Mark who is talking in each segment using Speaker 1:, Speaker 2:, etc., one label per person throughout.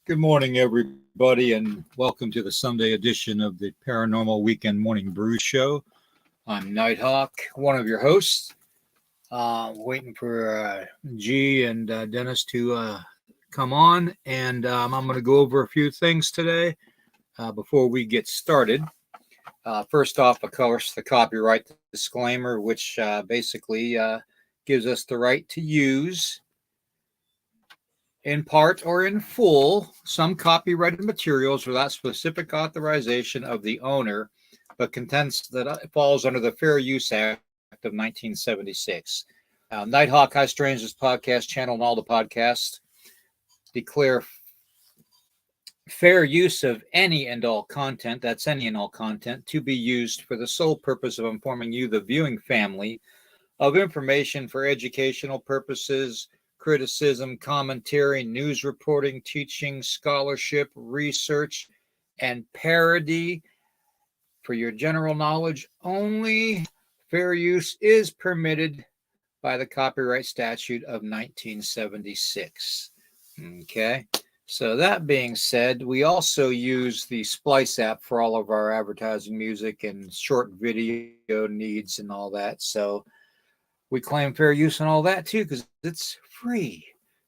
Speaker 1: Good morning, everybody, and welcome to the Sunday edition of the Paranormal Weekend Morning Brew Show. I'm Nighthawk, one of your hosts. Waiting for G and Dennis to come on, and I'm going to go over a few things today before we get started. First off, of course, the copyright disclaimer, which basically gives us the right to use in part or in full, some copyrighted materials without specific authorization of the owner, but contents that it falls under the Fair Use Act of 1976. Nighthawk High Strangeness podcast channel and all the podcasts declare fair use of any and all content, that's any and all content, to be used for the sole purpose of informing you, the viewing family, of information for educational purposes, criticism, commentary, news reporting, teaching, scholarship, research, and parody. For your general knowledge only, fair use is permitted by the copyright statute of 1976. Okay, so that being said, we also use the Splice app for all of our advertising, music, and short video needs and all that. So we claim fair use on all that too because it's free.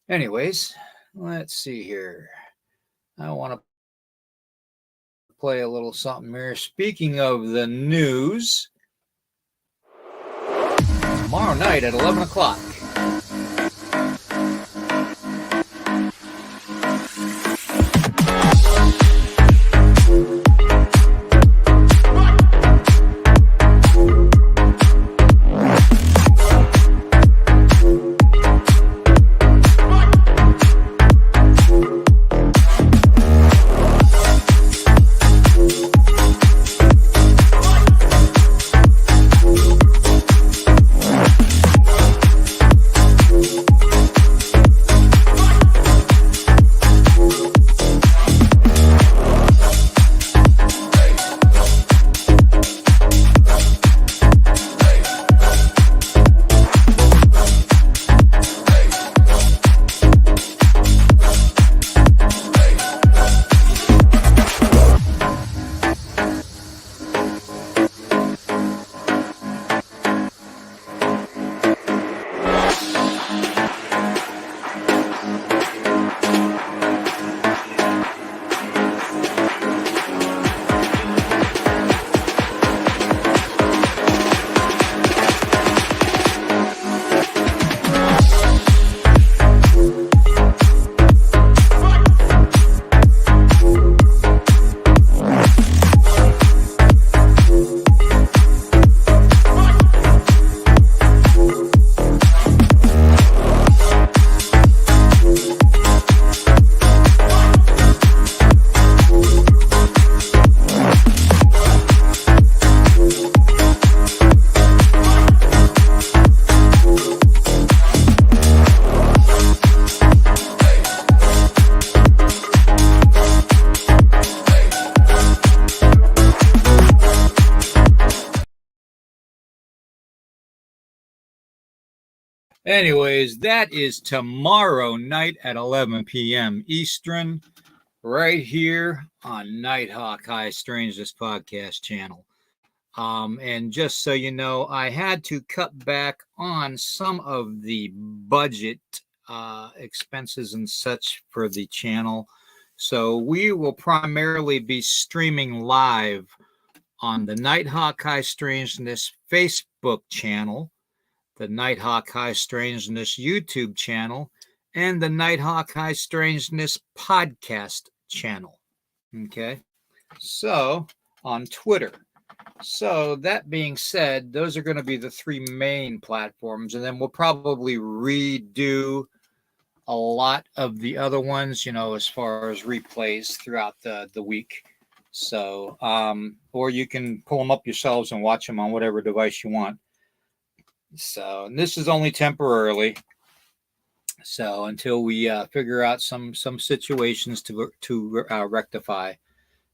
Speaker 1: Anyways, let's see here. I want to play a little something here. Speaking of the news, tomorrow night at 11 o'clock. Anyways, that is tomorrow night at 11 p.m. Eastern, right here on Nighthawk High Strangeness podcast channel. And just so you know, I had to cut back on some of the budget expenses and such for the channel. So we will primarily be streaming live on the Nighthawk High Strangeness Facebook channel, the Nighthawk High Strangeness YouTube channel, and the Nighthawk High Strangeness podcast channel. Okay, so on Twitter. So that being said, those are going to be the three main platforms, and then we'll probably redo a lot of the other ones, as far as replays throughout the week. So, or you can pull them up yourselves and watch them on whatever device you want. So, and this is only temporarily. So until we figure out some situations to rectify.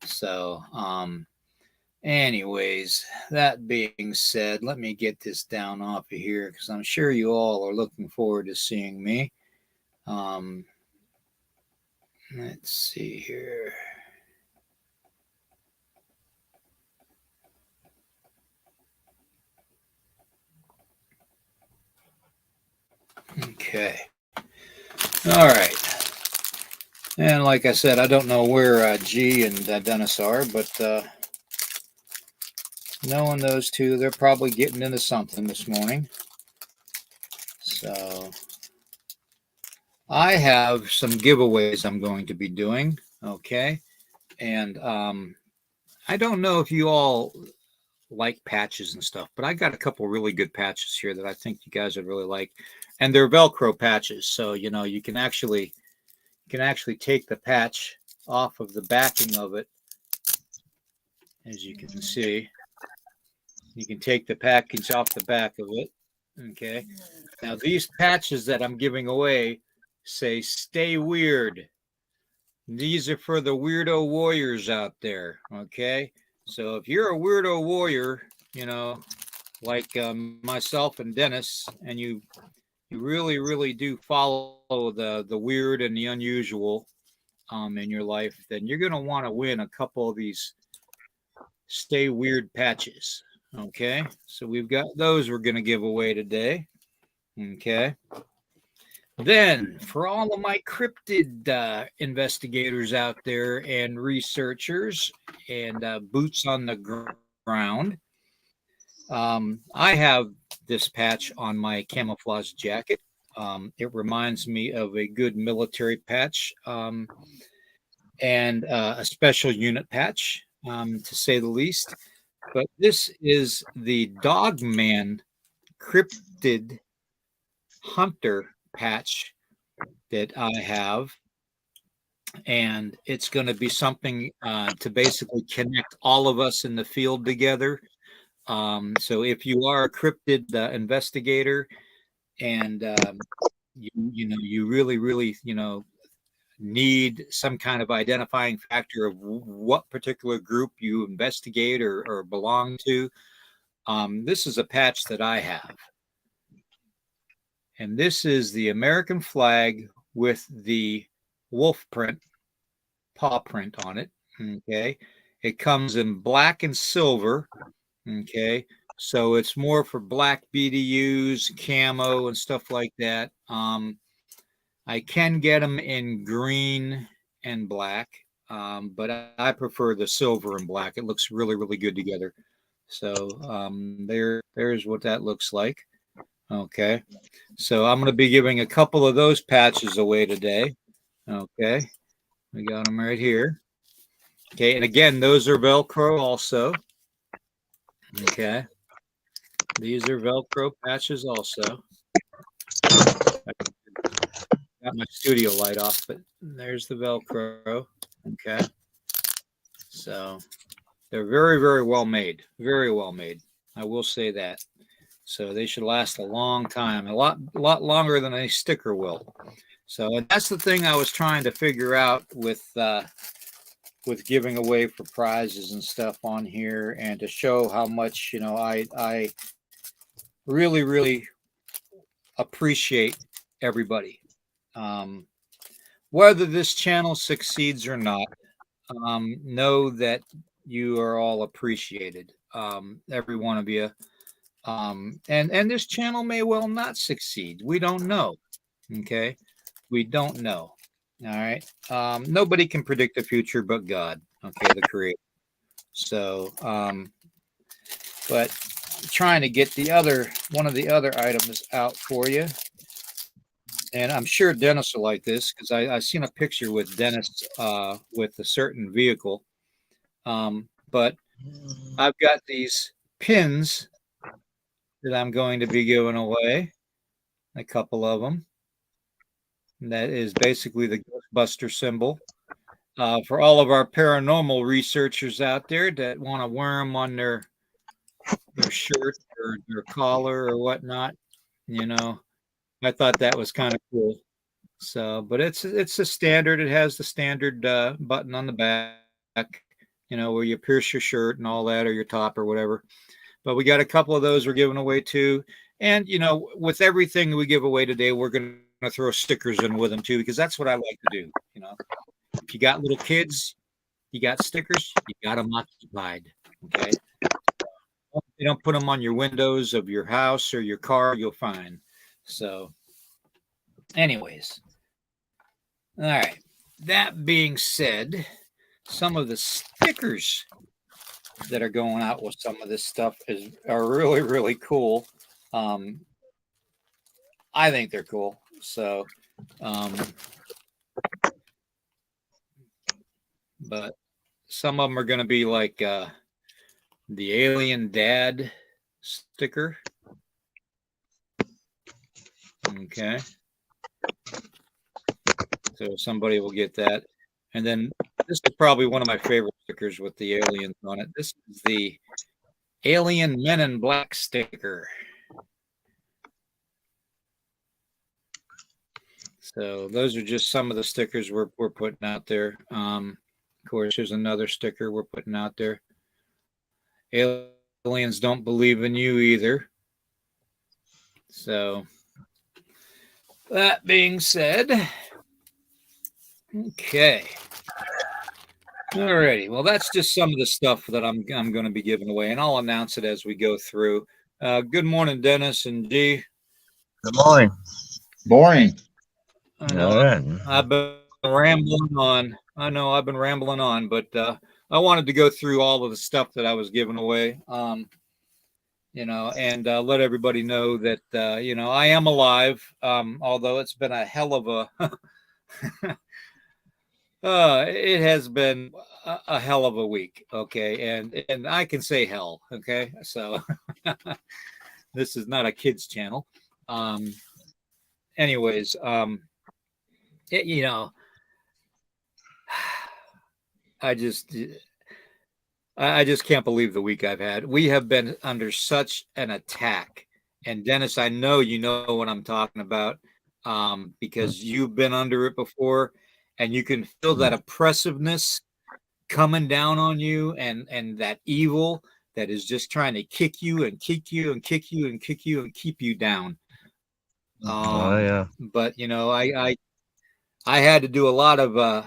Speaker 1: So, anyways, that being said, let me get this down off of here because I'm sure you all are looking forward to seeing me. Let's see here. Okay. All right. And like I said, I don't know where G and Dennis are, but knowing those two, they're probably getting into something this morning. So I have some giveaways I'm going to be doing. Okay. And I don't know if you all like patches and stuff, but I got a couple really good patches here that I think you guys would really like. And they're Velcro patches. So, you can actually take the patch off of the backing of it. As you can see, you can take the package off the back of it. Okay. Now, these patches that I'm giving away say "Stay Weird." These are for the weirdo warriors out there. Okay. So if you're a weirdo warrior, like myself and Dennis, and you really, really do follow the weird and the unusual in your life, then you're going to want to win a couple of these Stay Weird patches. Okay. So we've got those we're going to give away today. Okay. Then, for all of my cryptid investigators out there and researchers and boots on the ground, I have this patch on my camouflage jacket. It reminds me of a good military patch and a special unit patch, to say the least. But this is the Dogman Cryptid Hunter patch that I have, and it's going to be something to basically connect all of us in the field together. So if you are a cryptid investigator and you really really need some kind of identifying factor of what particular group you investigate or belong to, this is a patch that I have. And this is the American flag with the wolf print, paw print on it. Okay. It comes in black and silver. Okay. So it's more for black BDUs, camo, and stuff like that. I can get them in green and black, but I prefer the silver and black. It looks really, really good together. So there's what that looks like. Okay. So I'm going to be giving a couple of those patches away today. Okay. We got them right here. Okay. And again, those are Velcro also. Okay. These are Velcro patches also. Got my studio light off, but there's the Velcro. Okay. So they're very, very well made. Very well made. I will say that. So they should last a long time, a lot longer than a sticker will. So, and that's the thing I was trying to figure out with giving away for prizes and stuff on here, and to show how much I really really appreciate everybody. Whether this channel succeeds or not, know that you are all appreciated, every one of you. And this channel may well not succeed. We don't know. Okay, we don't know. All right. Nobody can predict the future but God. Okay, the Creator. So, but trying to get one of the other items out for you. And I'm sure Dennis will like this because I seen a picture with Dennis with a certain vehicle. But I've got these pins that I'm going to be giving away, a couple of them. And that is basically the Ghostbuster symbol. For all of our paranormal researchers out there that want to wear them on their shirt or their collar or whatnot, I thought that was kind of cool. So, but it's a standard. It has the standard button on the back, where you pierce your shirt and all that, or your top or whatever. But we got a couple of those we're giving away too. And with everything we give away today, we're going to throw stickers in with them too, because that's what I like to do. If you got little kids, you got stickers, you got them occupied. Okay. You don't put them on your windows of your house or your car, you'll find. So, anyways, all right. That being said, some of the stickers that are going out with some of this stuff are really, really cool. Um, I think they're cool. So, um, but some of them are going to be like the alien dad sticker. Okay. So somebody will get that. And then this is probably one of my favorite stickers with the aliens on it. This is the Alien Men in Black sticker. So those are just some of the stickers we're putting out there. Of course, there's another sticker we're putting out there. Aliens don't believe in you either. So that being said, okay. Alrighty. Well, that's just some of the stuff that I'm going to be giving away, and I'll announce it as we go through. Good morning, Dennis and G.
Speaker 2: Good morning.
Speaker 3: Boring.
Speaker 1: I know I've been rambling on. I know I've been rambling on, but I wanted to go through all of the stuff that I was giving away. And let everybody know that I am alive. Although it's been a hell of a it has been a hell of a week. Okay. And I can say hell. Okay. So this is not a kids channel. Anyways, I just can't believe the week I've had. We have been under such an attack. And Dennis, I know you know what I'm talking about because you've been under it before, and you can feel that oppressiveness coming down on you, and that evil that is just trying to kick you and kick you and kick you and kick you and keep you down.
Speaker 2: Yeah.
Speaker 1: But I had to do a lot of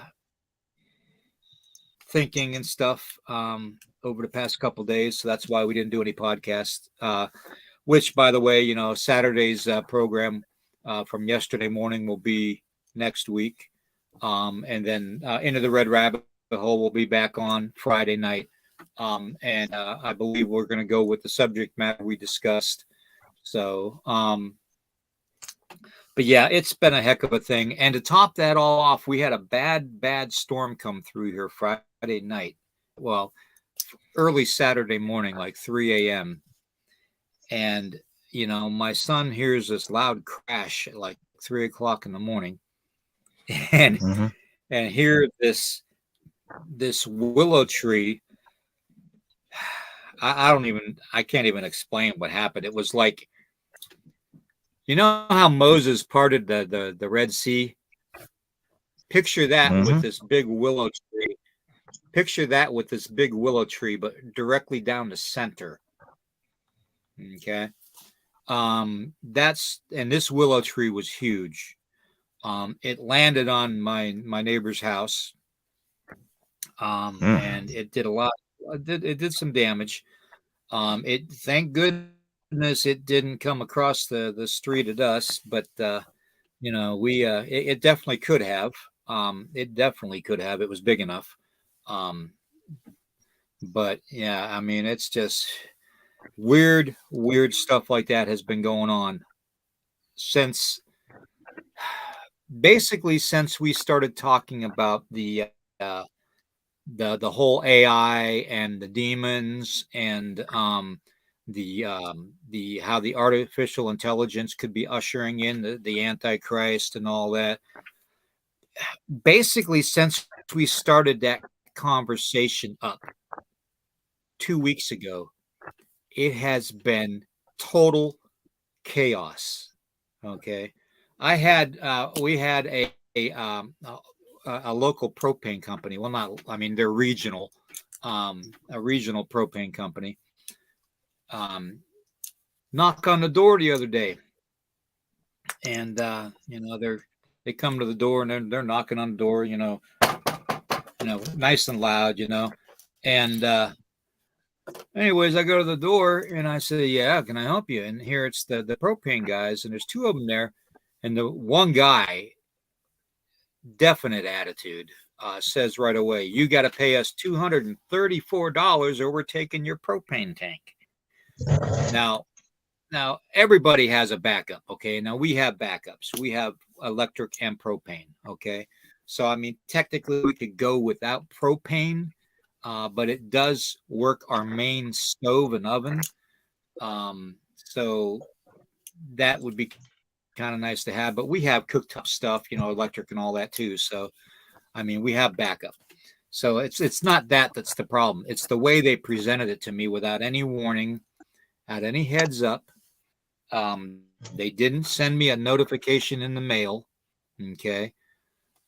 Speaker 1: thinking and stuff over the past couple of days, so that's why we didn't do any podcasts. Which, by the way, Saturday's program from yesterday morning will be next week, and then Into the Red Rabbit Hole will be back on Friday night, and I believe we're going to go with the subject matter we discussed. So, but yeah, it's been a heck of a thing. And to top that all off, we had a bad storm come through here Friday night. Well, early Saturday morning, like 3 a.m. And, my son hears this loud crash at like 3 o'clock in the morning. And and here this willow tree. I can't even explain what happened. It was like, how Moses parted the Red Sea? Picture that with this big willow tree. Picture that with this big willow tree, but directly down the center. Okay. And this willow tree was huge. It landed on my neighbor's house. And it did a lot. It did some damage. Thank goodness it didn't come across the street at us, but it definitely could have. It definitely could have. It was big enough. But yeah, I mean, it's just weird stuff like that has been going on since we started talking about the whole AI and the demons and the how the artificial intelligence could be ushering in the Antichrist and all that. Basically, since we started that conversation up 2 weeks ago, it has been total chaos. Okay, we had a local propane company. Well, they're regional, a regional propane company. Knock on the door the other day, and they come to the door and they're knocking on the door. nice and loud, and anyways, I go to the door and I say, yeah, can I help you? And here it's the propane guys, and there's two of them there. And the one guy, definite attitude, says right away, you got to pay us $234 or we're taking your propane tank. Now everybody has a backup. Okay. Now we have backups. We have electric and propane. Okay. So, I mean, technically we could go without propane, but it does work our main stove and oven. So that would be kind of nice to have, but we have cooktop stuff, electric and all that too. So, I mean, we have backup. So it's not that's the problem. It's the way they presented it to me without any warning, without any heads up. They didn't send me a notification in the mail. Okay.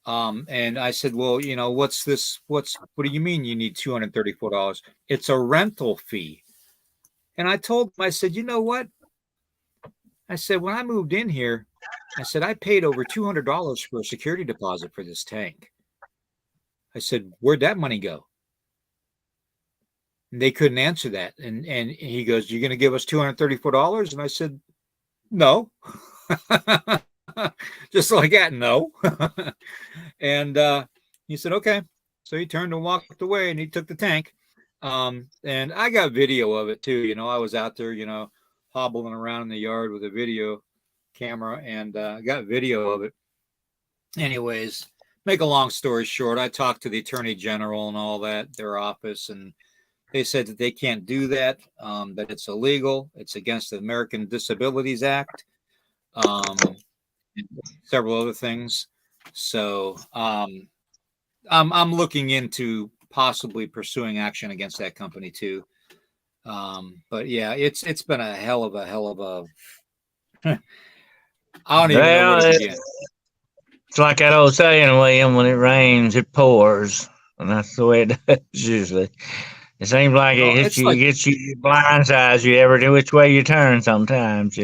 Speaker 1: And I said, well, what's this? What do you mean you need $234? It's a rental fee. And I told them, I said, you know what? I said, when I moved in here, I said, I paid over $200 for a security deposit for this tank. I said, where'd that money go? And they couldn't answer that. And he goes, you're going to give us $234? And I said, no. Just like that, no. And he said, okay. So he turned and walked away and he took the tank. And I got video of it too. I was out there, hobbling around in the yard with a video camera, and got video of it. Anyways, make a long story short, I talked to the Attorney General and all that, their office, and they said that they can't do that, that it's illegal. It's against the American Disabilities Act, several other things. So I'm looking into possibly pursuing action against that company too. But yeah, it's been a hell of a I don't even know where to begin.
Speaker 2: It's like that old saying, William, when it rains, it pours. And that's the way it does usually. It seems like it hits you, gets you, blindsides you every which way you turn sometimes,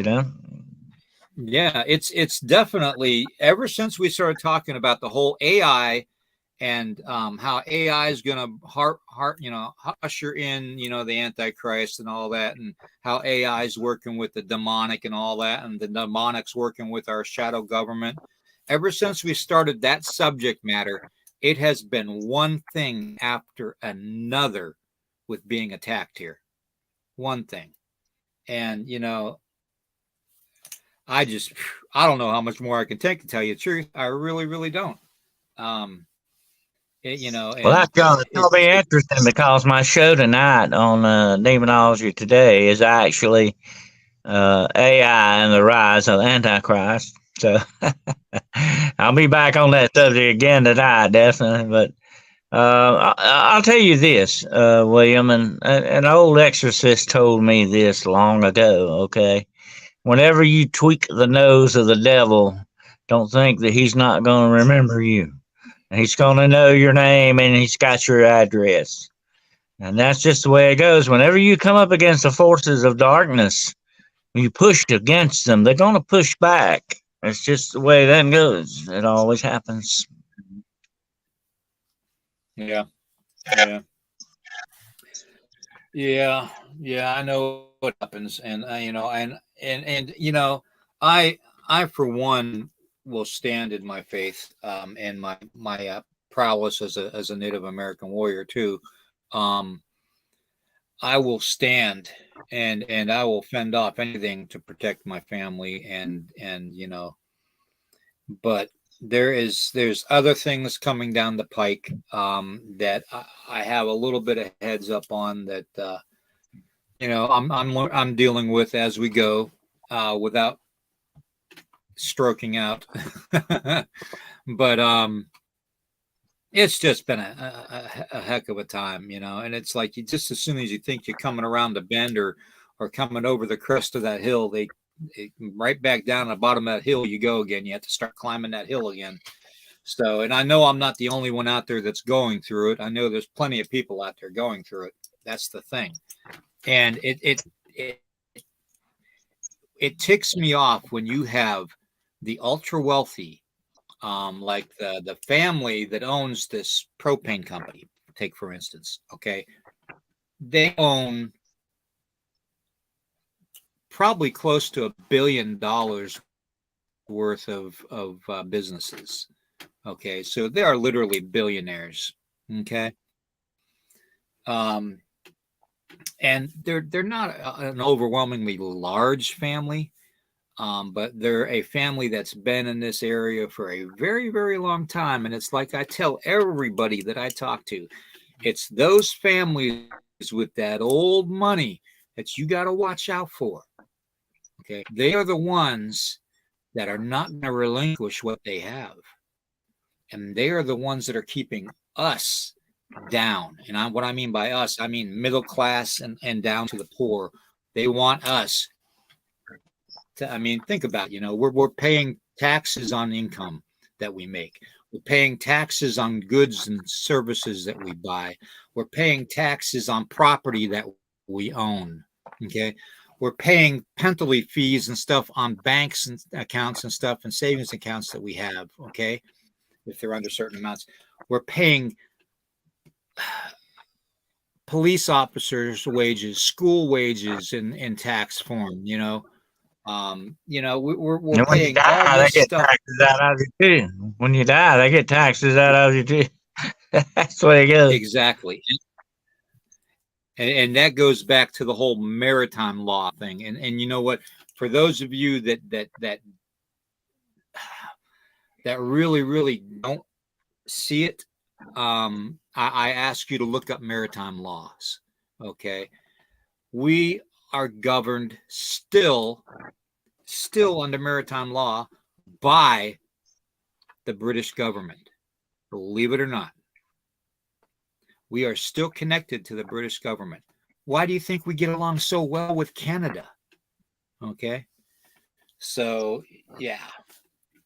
Speaker 1: Yeah, it's definitely, ever since we started talking about the whole AI and how AI is going to usher in, the Antichrist and all that, and how AI is working with the demonic and all that, and the demonic's working with our shadow government. Ever since we started that subject matter, it has been one thing after another with being attacked here. One thing. And, I don't know how much more I can take, to tell you the truth. I really, really don't.
Speaker 2: Well, that's going to be interesting, because my show tonight on Demonology Today is actually AI and the rise of Antichrist. So I'll be back on that subject again tonight, definitely. But I'll tell you this, William, and an old exorcist told me this long ago, okay? Whenever you tweak the nose of the devil, don't think that he's not going to remember you. He's going to know your name, and he's got your address. And that's just the way it goes. Whenever you come up against the forces of darkness, you push against them, they're going to push back. It's just the way that goes. It always happens.
Speaker 1: Yeah. I know what happens, and I for one will stand in my faith, and my prowess as a Native American warrior too. I will stand and I will fend off anything to protect my family, and but there's other things coming down the pike, that I have a little bit of heads up on, that I'm dealing with as we go, without stroking out. But it's just been a heck of a time, and it's like, you just, as soon as you think you're coming around the bend or coming over the crest of that hill, they right back down the bottom of that hill you go again. You have to start climbing that hill again. So, and I know I'm not the only one out there that's going through it. I know there's plenty of people out there going through it. That's the thing. And it ticks me off when you have the ultra wealthy, like the family that owns this propane company, take for instance, okay, they own probably close to $1 billion worth of businesses. Okay, so they are literally billionaires. Okay, um, and they're not an overwhelmingly large family, but they're a family that's been in this area for a very, very long time. And it's like I tell everybody that I talk to, it's those families with that old money that you got to watch out for. Okay, they are the ones that are not going to relinquish what they have, and they are the ones that are keeping us down. And what I mean by us, I mean middle class and down to the poor. They want us to, I mean, think about, we're paying taxes on income that we make. We're paying taxes on goods and services that we buy. We're paying taxes on property that we own. Okay. We're paying penalty fees and stuff on banks and accounts and stuff and savings accounts that we have. Okay. If they're under certain amounts, we're paying police officers' wages, school wages in tax form, we're
Speaker 2: And when you
Speaker 1: paying all
Speaker 2: die, they
Speaker 1: this
Speaker 2: get
Speaker 1: stuff.
Speaker 2: taxes out of you too. When you die, they get taxes out of you too. That's the way it goes.
Speaker 1: Exactly. And that goes back to the whole maritime law thing. And you know what? For those of you that really, really don't see it, I ask you to look up maritime laws. Okay. We are governed still under maritime law by the British government. Believe it or not, we are still connected to the British government. Why do you think we get along so well with Canada? Okay. So yeah,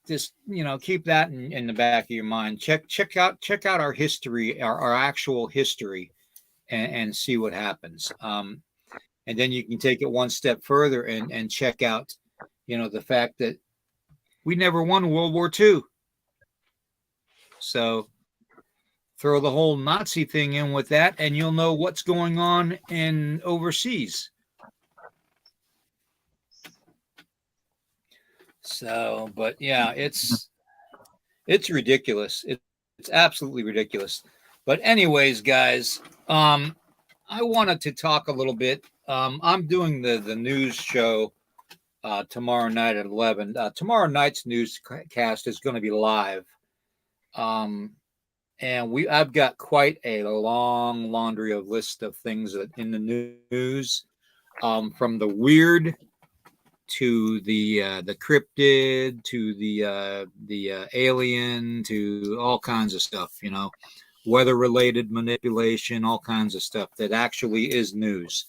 Speaker 1: just keep that in the back of your mind. Check out our history, our actual history, and see what happens. And then you can take it one step further and check out, the fact that we never won World War II. So throw the whole Nazi thing in with that, and you'll know what's going on in overseas. So, but yeah, it's ridiculous. It's absolutely ridiculous. But anyways, guys, I wanted to talk a little bit. I'm doing the news show tomorrow night at 11. Tomorrow night's newscast is going to be live. And I've got quite a long laundry of list of things that in the news, from the weird to the cryptid to the alien to all kinds of stuff, weather related manipulation, all kinds of stuff that actually is news.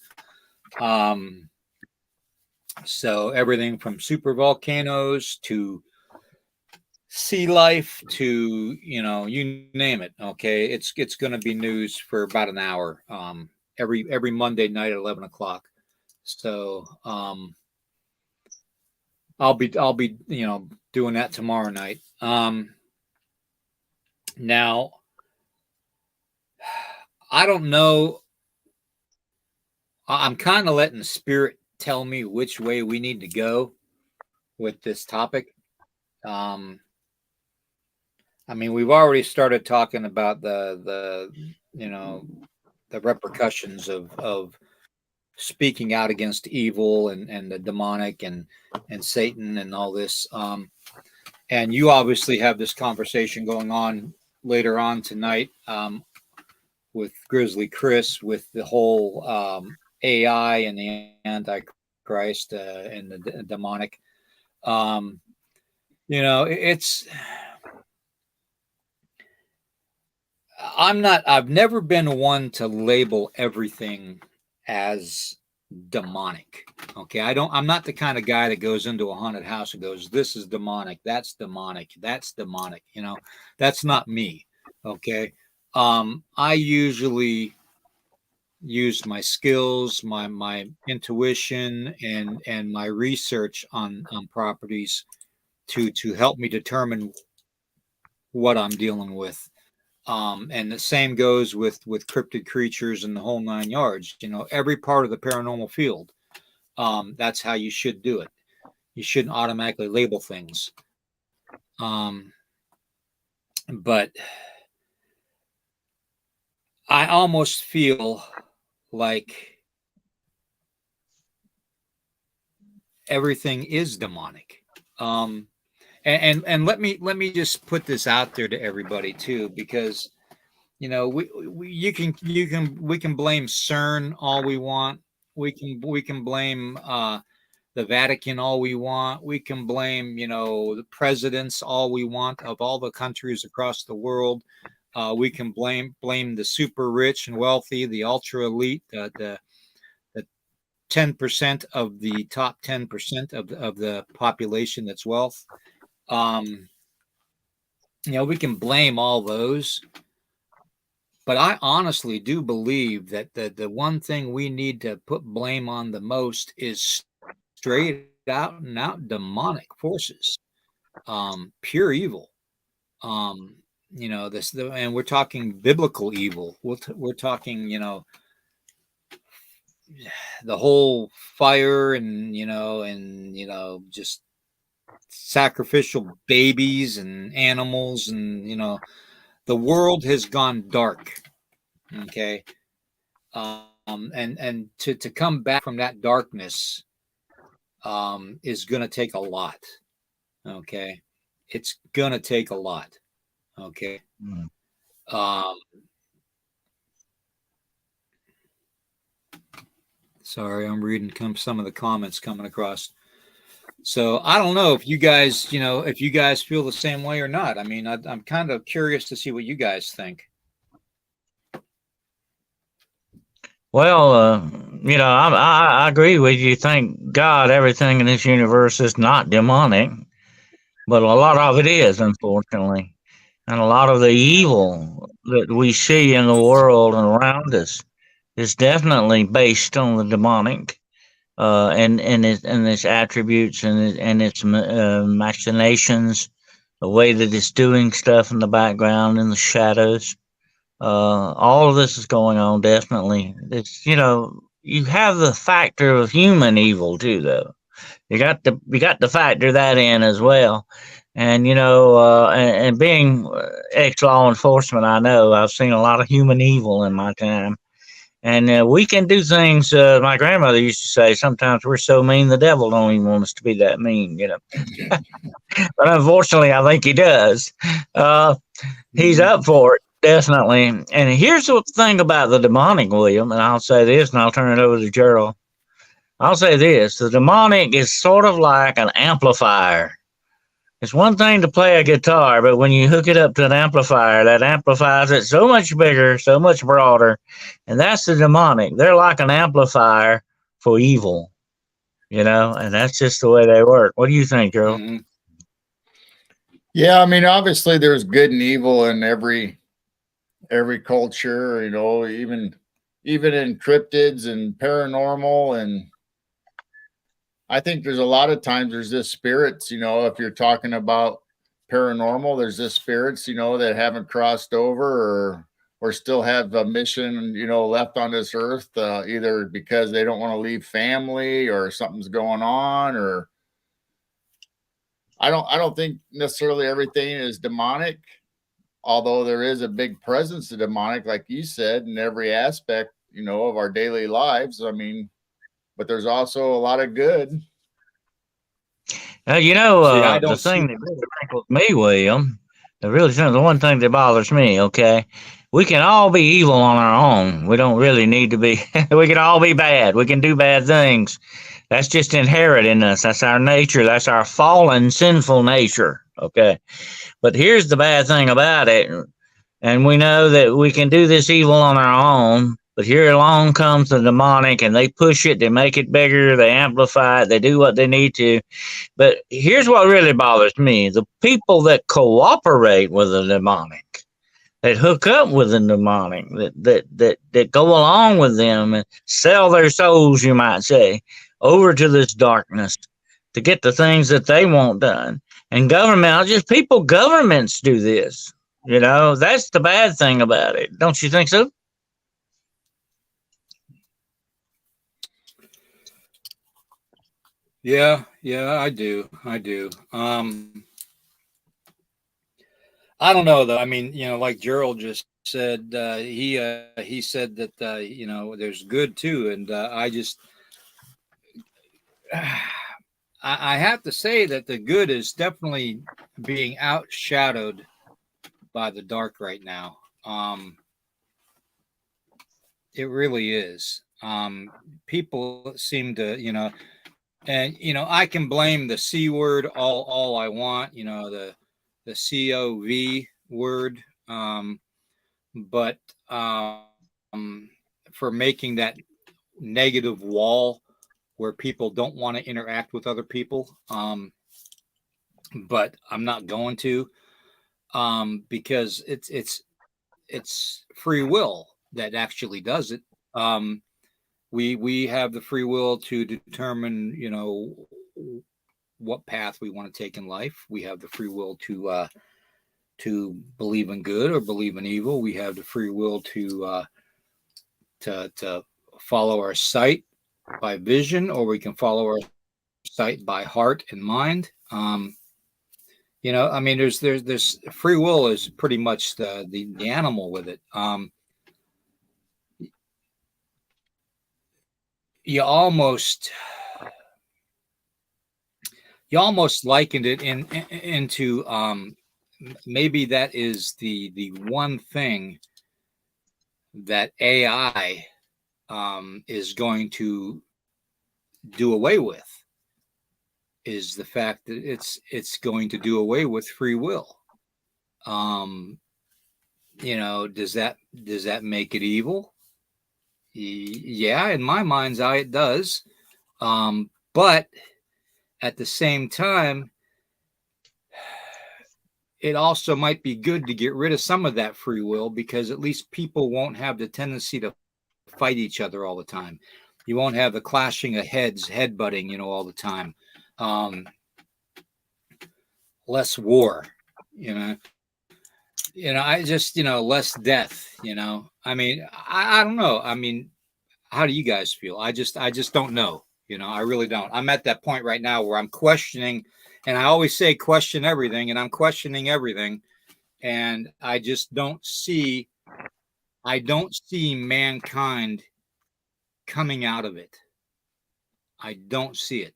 Speaker 1: So everything from super volcanoes to sea life to you name it. Okay, it's going to be news for about an hour every Monday night at 11 o'clock. So I'll be doing that tomorrow night. Now I don't know, I'm kind of letting spirit tell me which way we need to go with this topic. I mean, we've already started talking about the repercussions of speaking out against evil and the demonic and Satan and all this. And you obviously have this conversation going on later on tonight with Grizzly Chris with the whole AI and the Antichrist and the demonic. It's I've never been one to label everything as demonic. Okay. I'm not the kind of guy that goes into a haunted house and goes, this is demonic. That's demonic. That's demonic. That's not me. Okay. I usually use my skills, my intuition and my research on properties to help me determine what I'm dealing with. And the same goes with cryptid creatures and the whole 9 yards. Every part of the paranormal field. That's how you should do it. You shouldn't automatically label things. But I almost feel like everything is demonic. And let me just put this out there to everybody too, because we can blame CERN all we want. We can blame the Vatican all we want. We can blame the presidents all we want of all the countries across the world. We can blame the super rich and wealthy, the ultra elite, the 10% of the top 10% of the population that's wealth. We can blame all those, but I honestly do believe that the one thing we need to put blame on the most is straight out and out demonic forces, pure evil. And we're talking biblical evil. We're talking, the whole fire and just sacrificial babies and animals, and the world has gone dark. Okay. And to come back from that darkness is going to take a lot. Okay. It's going to take a lot. Okay. Sorry, I'm reading some of the comments coming across. So I don't know if you guys feel the same way or not. I mean, I'm kind of curious to see what you guys think.
Speaker 2: Well, I agree with you. Thank God everything in this universe is not demonic, but a lot of it is, unfortunately. And a lot of the evil that we see in the world and around us is definitely based on the demonic, and its attributes and its machinations, the way that it's doing stuff in the background, in the shadows. All of this is going on. Definitely, it's you have the factor of human evil too, though. You got to factor that in as well. And and being ex law enforcement, I know I've seen a lot of human evil in my time. And we can do things. My grandmother used to say, sometimes we're so mean the devil don't even want us to be that mean, But unfortunately, I think he does. He's up for it, definitely. And here's the thing about the demonic, William, and I'll say this, and I'll turn it over to Geryl. I'll say this: the demonic is sort of like an amplifier. It's one thing to play a guitar, but when you hook it up to an amplifier, that amplifies it so much bigger, so much broader. And that's the demonic. They're like an amplifier for evil, and that's just the way they work. What do you think, Geryl?
Speaker 3: Mm-hmm. Yeah, I mean, obviously there's good and evil in every culture, even in cryptids and paranormal. And I think there's a lot of times there's this spirits, if you're talking about paranormal, there's this spirits, that haven't crossed over or still have a mission, left on this earth, either because they don't want to leave family or something's going on, or I don't think necessarily everything is demonic, although there is a big presence of demonic, like you said, in every aspect, of our daily lives. I mean, but there's also a lot of good.
Speaker 2: The thing that really rankles me, William, the one thing that bothers me, okay, we can all be evil on our own. We don't really need to be. We can all be bad. We can do bad things. That's just inherent in us. That's our nature. That's our fallen, sinful nature, okay? But here's the bad thing about it, and we know that we can do this evil on our own, but here along comes the demonic, and they push it, they make it bigger, they amplify it, they do what they need to. But here's what really bothers me: the people that cooperate with the demonic, that hook up with the demonic, that go along with them and sell their souls, you might say, over to this darkness to get the things that they want done. And governments do this. That's the bad thing about it. Don't you think so?
Speaker 1: Yeah, I do. I don't know though. I mean, like Gerald just said, he said that there's good too, and I just I have to say that the good is definitely being outshadowed by the dark right now. It really is. People seem to, and I can blame the C word all I want, the COV word, but for making that negative wall where people don't want to interact with other people. But I'm not going to, because it's free will that actually does it. We have the free will to determine, what path we want to take in life. We have the free will to believe in good or believe in evil. We have the free will to follow our sight by vision, or we can follow our sight by heart and mind. I mean, there's free will is pretty much the animal with it. You almost likened it into maybe that is the one thing that AI is going to do away with, is the fact that it's going to do away with free will. Does that make it evil? Yeah, in my mind's eye, it does. But at the same time, it also might be good to get rid of some of that free will, because at least people won't have the tendency to fight each other all the time. You won't have the clashing of heads, headbutting, all the time. Less war, I just, less death, I mean, I don't know. I mean, how do you guys feel? I just don't know. I really don't. I'm at that point right now where I'm questioning, and I always say question everything, and I'm questioning everything. And I just don't see mankind coming out of it. I don't see it.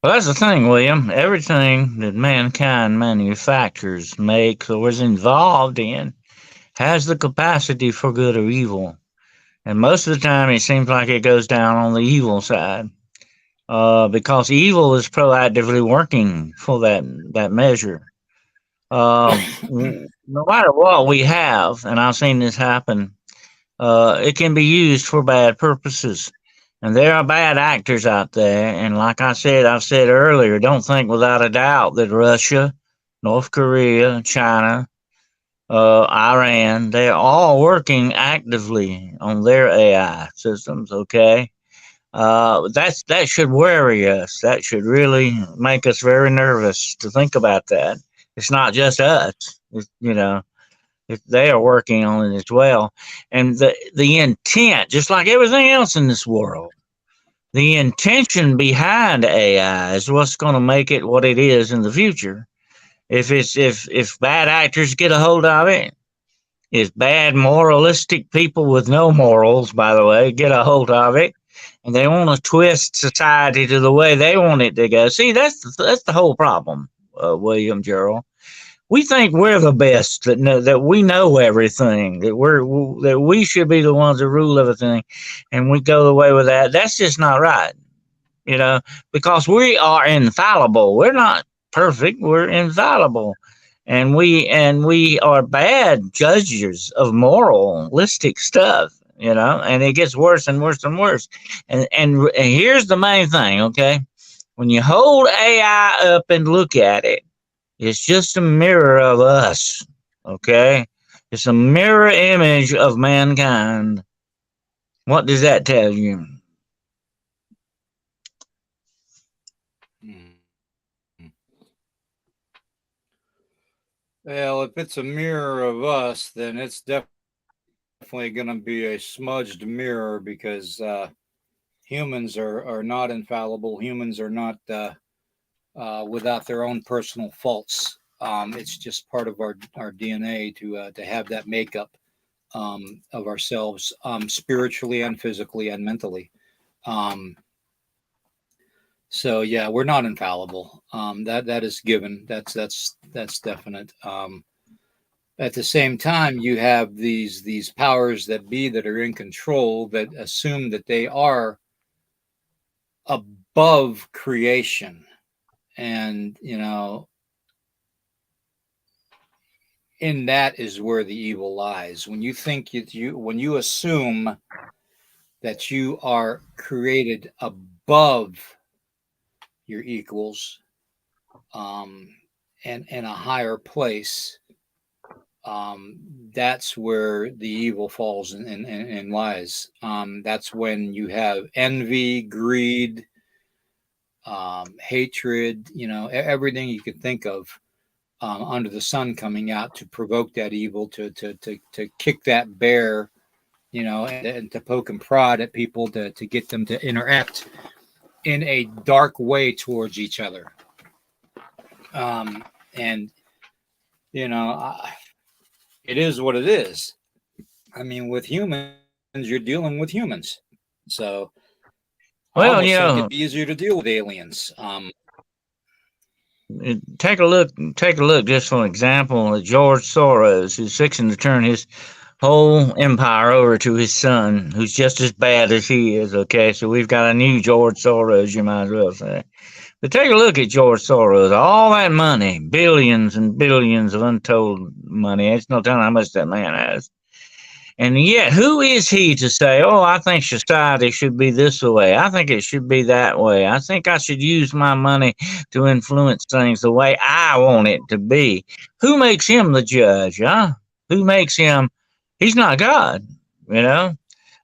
Speaker 2: Well, that's the thing, William. Everything that mankind manufactures, makes, or is involved in has the capacity for good or evil. And most of the time, it seems like it goes down on the evil side, because evil is proactively working for that measure. No matter what we have, and I've seen this happen, it can be used for bad purposes. And there are bad actors out there. And like I've said earlier, don't think without a doubt that Russia, North Korea, China, Iran, they're all working actively on their AI systems, okay? That should worry us. That should really make us very nervous to think about that. It's not just us, they are working on it as well. And the intent, just like everything else in this world, the intention behind AI is what's going to make it what it is in the future. If bad actors get a hold of it, if bad moralistic people with no morals, by the way, get a hold of it, and they want to twist society to the way they want it to go. See, that's the whole problem, William, Geryl. We think we're the best, that we know everything, that we should be the ones that rule everything, and we go the way with that. That's just not right, because we are infallible. We're not perfect. We're infallible, and we are bad judges of moralistic stuff, and it gets worse and worse and worse. And here's the main thing, okay? When you hold AI up and look at it, it's just a mirror of us, okay? It's a mirror image of mankind. What does that tell you?
Speaker 1: Well, if it's a mirror of us, then it's definitely going to be a smudged mirror because humans are not infallible. Humans are not without their own personal faults. It's just part of our DNA to have that makeup of ourselves, spiritually and physically and mentally. Um, so yeah, we're not infallible. That is given. That's definite. At the same time, you have these powers that be that are in control that assume that they are above creation, and in that is where the evil lies. When you think when you assume that you are created above your equals, um, and in a higher place, that's where the evil falls and lies. That's when you have envy, greed, hatred, everything you could think of under the sun coming out to provoke that evil, to kick that bear, and to poke and prod at people to get them to interact in a dark way towards each other. And, you know, it is what it is. I mean, with humans, you're dealing with humans. So I
Speaker 2: Well,
Speaker 1: almost think it'd be easier to deal with aliens.
Speaker 2: take a look. Take a look, just for an example, at George Soros, who's fixing to turn his whole empire over to his son, who's just as bad as he is. Okay, so we've got a new George Soros, you might as well say. But take a look at George Soros. All that money, billions and billions of untold money. It's no telling how much that man has. And yet, who is he to say, oh, I think society should be this way? I think it should be that way. I think I should use my money to influence things the way I want it to be. Who makes him the judge, huh? Who makes him? He's not God, you know?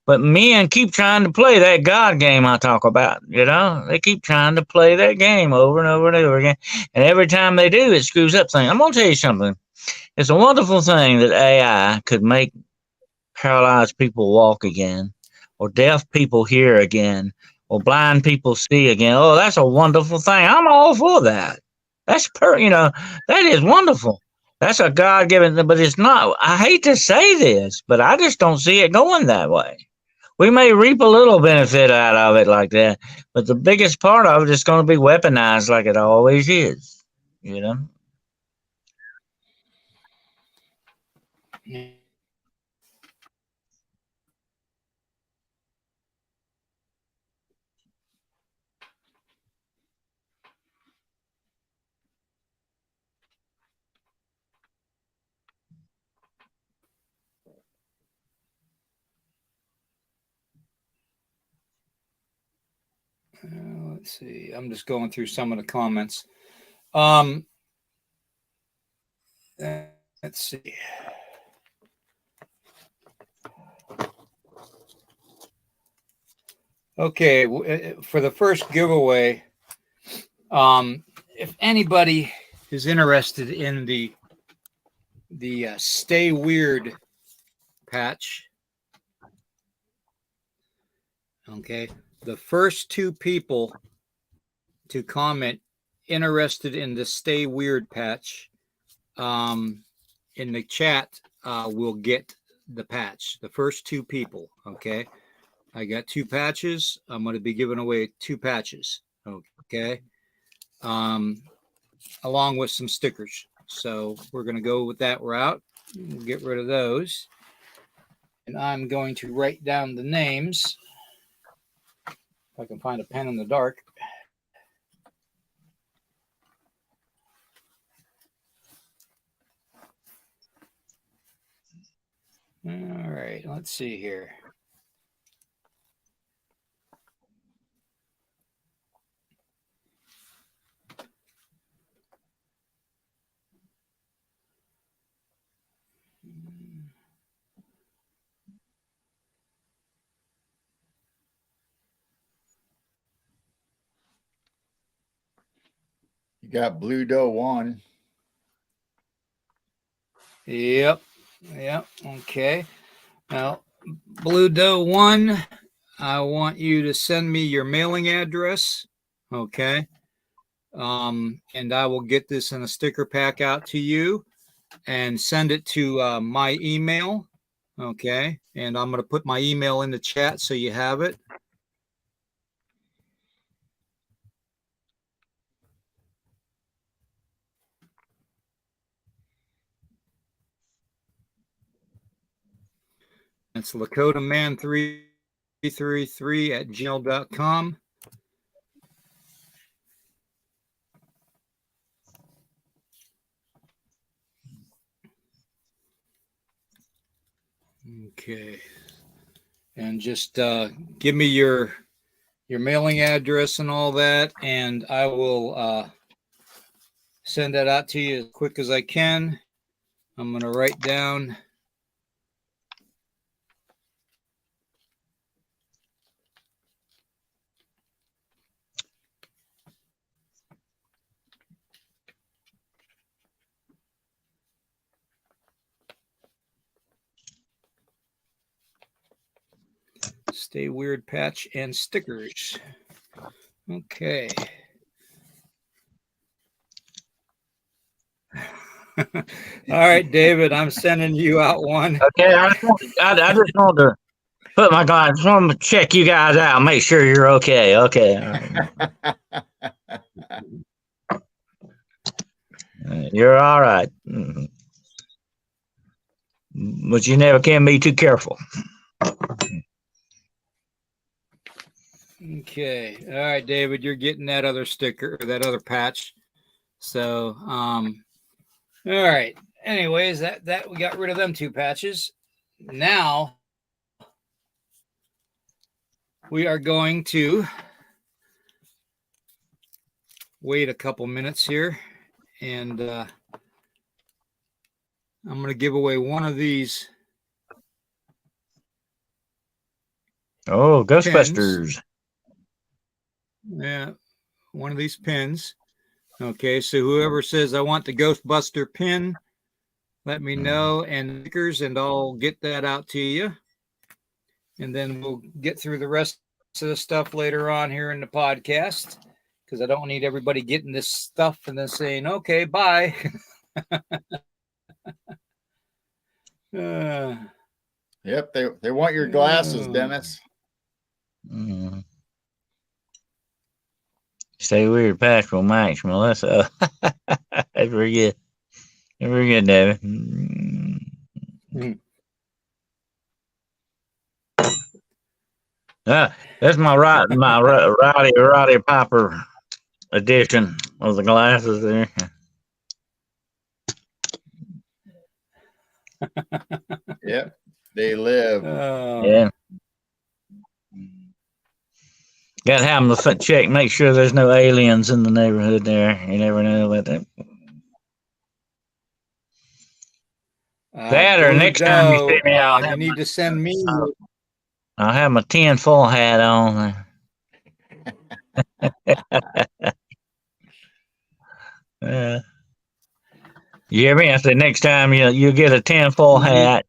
Speaker 2: But men keep trying to play that God game I talk about, They keep trying to play that game over and over and over again. And every time they do, it screws up things. I'm going to tell you something. It's a wonderful thing that AI could make paralyzed people walk again, or deaf people hear again, or blind people see again. Oh, that's a wonderful thing. I'm all for that. That is wonderful. That's a God given, but it's not. I hate to say this, but I just don't see it going that way. We may reap a little benefit out of it like that, but the biggest part of it is going to be weaponized like it always is, you know?
Speaker 1: Let's see. I'm just going through some of the comments. Um, let's see. Okay, for the first giveaway, if anybody is interested in the Stay Weird patch, okay, the first two people to comment interested in the Stay Weird patch in the chat will get the patch. The first two people, okay? I got two patches. I'm going to be giving away two patches, okay? Along with some stickers. So we're going to go with that route. We'll get rid of those. And I'm going to write down the names. If I can find a pen in the dark. All right, let's see here.
Speaker 3: You got Blue Doe 1.
Speaker 1: Yep. Okay. Now, Blue Doe 1, I want you to send me your mailing address. Okay. And I will get this in a sticker pack out to you and send it to my email. Okay. And I'm going to put my email in the chat so you have it. It's lakotaman333 @gmail.com. Okay. And just give me your mailing address and all that, and I will send that out to you as quick as I can. I'm going to write down Stay Weird patch and stickers. Okay. All right, David, I'm sending you out one.
Speaker 2: Okay, I just want to put my guy. I just want to check you guys out, make sure you're okay. Okay, all right. You're all right. But you never can be too careful.
Speaker 1: Okay. All right, David, you're getting that other sticker, or that other patch. So, all right. Anyways, that we got rid of them 2 patches. Now we are going to wait a couple minutes here, and I'm going to give away one of these.
Speaker 2: Oh, Ghostbusters.
Speaker 1: Pins. Yeah, one of these pins. Okay, so whoever says I want the Ghostbuster pin, let me know, and stickers, and I'll get that out to you. And then we'll get through the rest of the stuff later on here in the podcast, because I don't need everybody getting this stuff and then saying, okay, bye.
Speaker 3: Yep, they want your glasses, Dennis.
Speaker 2: Stay Weird patch from Max Melissa. That's very good. Very good, David. That's my Roddy Piper edition of the glasses there.
Speaker 3: Yep, they live.
Speaker 2: Yeah. Got to have them check, make sure there's no aliens in the neighborhood there. You never know about that. That or next time you see me,
Speaker 1: you need to send me.
Speaker 2: I'll have my tinfoil hat on. You hear me? I said next time you get a tinfoil hat,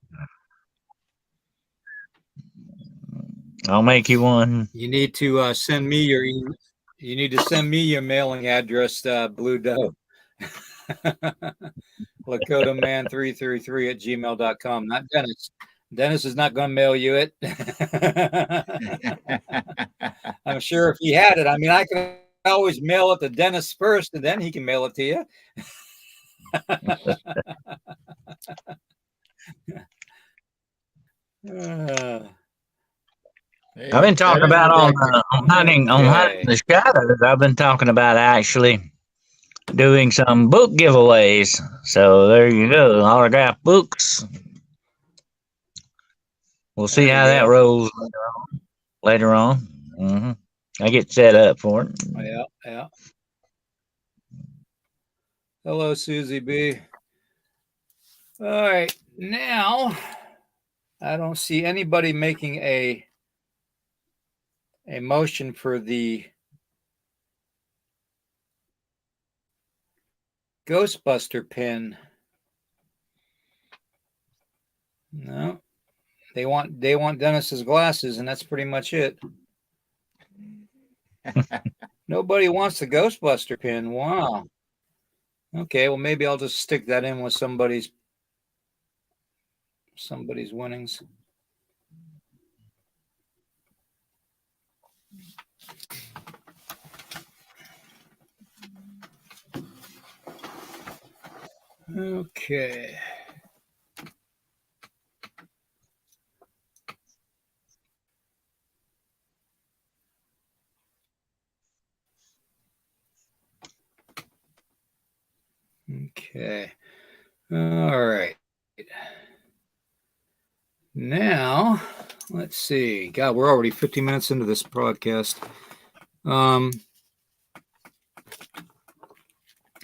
Speaker 2: I'll make you one.
Speaker 1: You need to send me your. You need to send me your mailing address, Blue Doe. lakotaman333 @gmail.com. Not Dennis. Dennis is not going to mail you it. I'm sure if he had it, I mean, I can always mail it to Dennis first, and then he can mail it to you.
Speaker 2: I've been talking about on hunting the shadows. I've been talking about actually doing some book giveaways. So there you go, autograph books. We'll see how that rolls later on. I get set up for it.
Speaker 1: Yeah. Hello, Susie B. All right, now I don't see anybody making a motion for the Ghostbuster pin. No, they want Dennis's glasses, and that's pretty much it. Nobody wants the Ghostbuster pin. Wow. Okay, well maybe I'll just stick that in with somebody's winnings. Okay. Okay. All right. Now, let's see. God, we're already 50 minutes into this broadcast.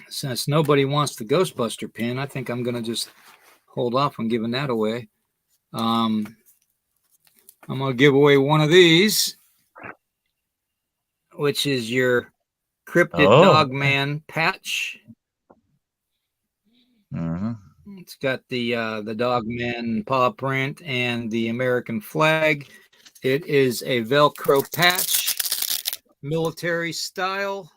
Speaker 1: Since nobody wants the Ghostbuster pin, I think I'm going to just hold off on giving that away. I'm going to give away one of these, which is your Cryptid Dogman patch.
Speaker 2: Mm-hmm.
Speaker 1: It's got the Dogman paw print and the American flag. It is a Velcro patch, military style.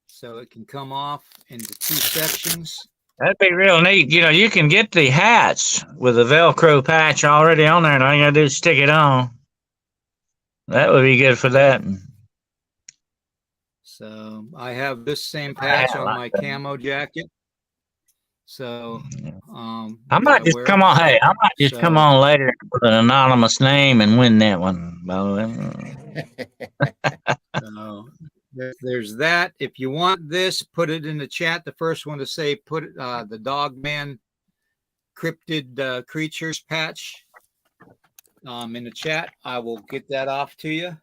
Speaker 1: So it can come off into 2 sections.
Speaker 2: That'd be real neat. You know, you can get the hats with a Velcro patch already on there, and all you gotta do is stick it on. That would be good for that.
Speaker 1: So I have this same patch on my camo jacket. So
Speaker 2: I might just come on. Hey, I might just come on later with an anonymous name and win that one.
Speaker 1: So there's that. If you want this, put it in the chat. The first one to say put the Dogman Cryptid Creatures patch in the chat. I will get that off to you.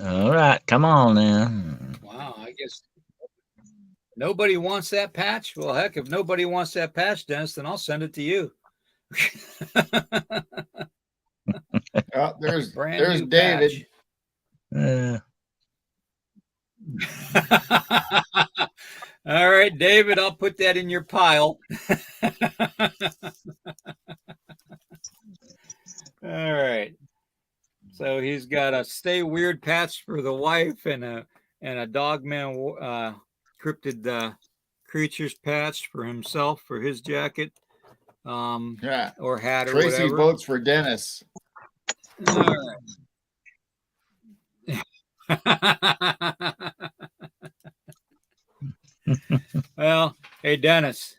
Speaker 2: All right, come on then.
Speaker 1: Wow, I guess nobody wants that patch. Well, heck, if nobody wants that patch, Dennis, then I'll send it to you.
Speaker 3: There's David.
Speaker 1: All right, David, I'll put that in your pile. All right. So he's got a Stay Weird patch for the wife and a Dogman Cryptid Creatures patch for himself for his jacket. Or hat or
Speaker 3: Tracy
Speaker 1: whatever.
Speaker 3: votes for Dennis.
Speaker 1: All right. Well, hey Dennis.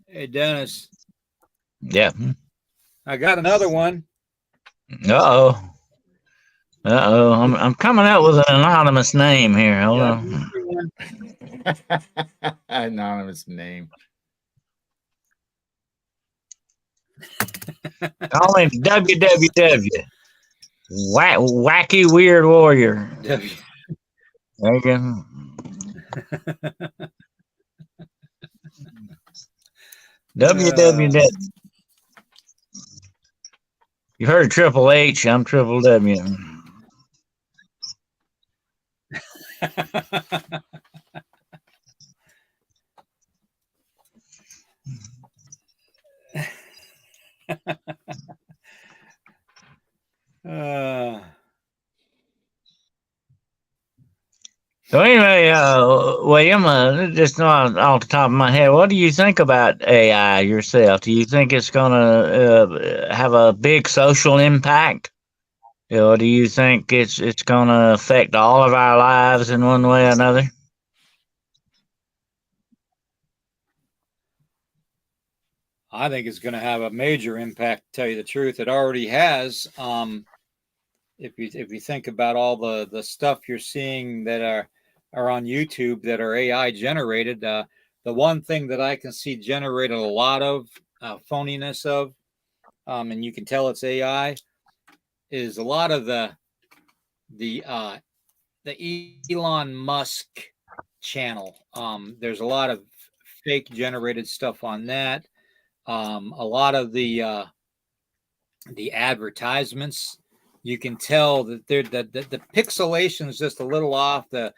Speaker 1: Hey Dennis.
Speaker 2: Yeah.
Speaker 1: I got another one.
Speaker 2: Uh-oh. I'm coming out with an anonymous name here. Hold on.
Speaker 3: Anonymous name.
Speaker 2: Call him WWW. Wacky Weird Warrior. There you go. WWW. You heard Triple H, I'm Triple W. So anyway, William, just off the top of my head, what do you think about AI yourself? Do you think it's going to have a big social impact? Or do you think it's going to affect all of our lives in one way or another?
Speaker 1: I think it's going to have a major impact, to tell you the truth. It already has. If you think about all the stuff you're seeing that are on YouTube that are AI generated, the one thing that I can see generated a lot of phoniness of, and you can tell it's AI, is a lot of the Elon Musk channel. There's a lot of fake generated stuff on that. A lot of the advertisements, you can tell that the pixelation is just a little off. The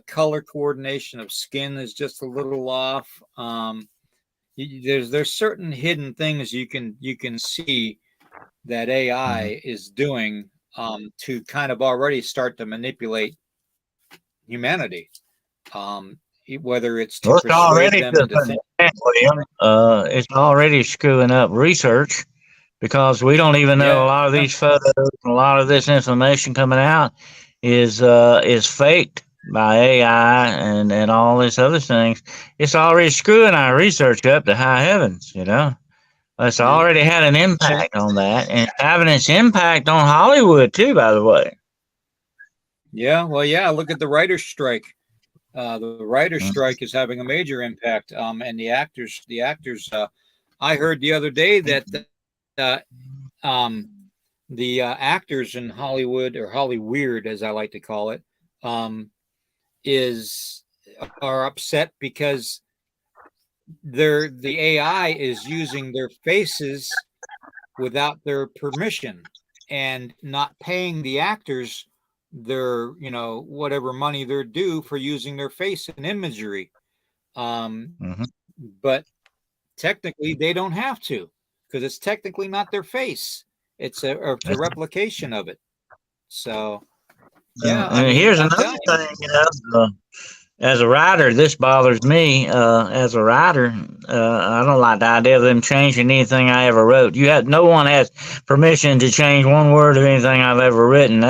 Speaker 1: color coordination of skin is just a little off. There's certain hidden things you can see that AI is doing to kind of already start to manipulate humanity. Whether it's to persuade them into thinking.
Speaker 2: It's already screwing up research, because we don't even know a lot of these photos, a lot of this information coming out is faked by AI and all this other things. It's already screwing our research up to high heavens, It's already had an impact on that, and having its impact on Hollywood too, by the way.
Speaker 1: Yeah, well, look at the writer's strike. The writer's strike is having a major impact. And the actors. I heard the other day that the actors in Hollywood, or Hollyweird, as I like to call it, are upset because the AI is using their faces without their permission and not paying the actors their whatever money they're due for using their face and imagery. But technically they don't have to, because it's technically not their face. It's a replication of it. So
Speaker 2: here's another thing, as a writer, this bothers me. As a writer, I don't like the idea of them changing anything I ever wrote. No one has permission to change one word of anything I've ever written.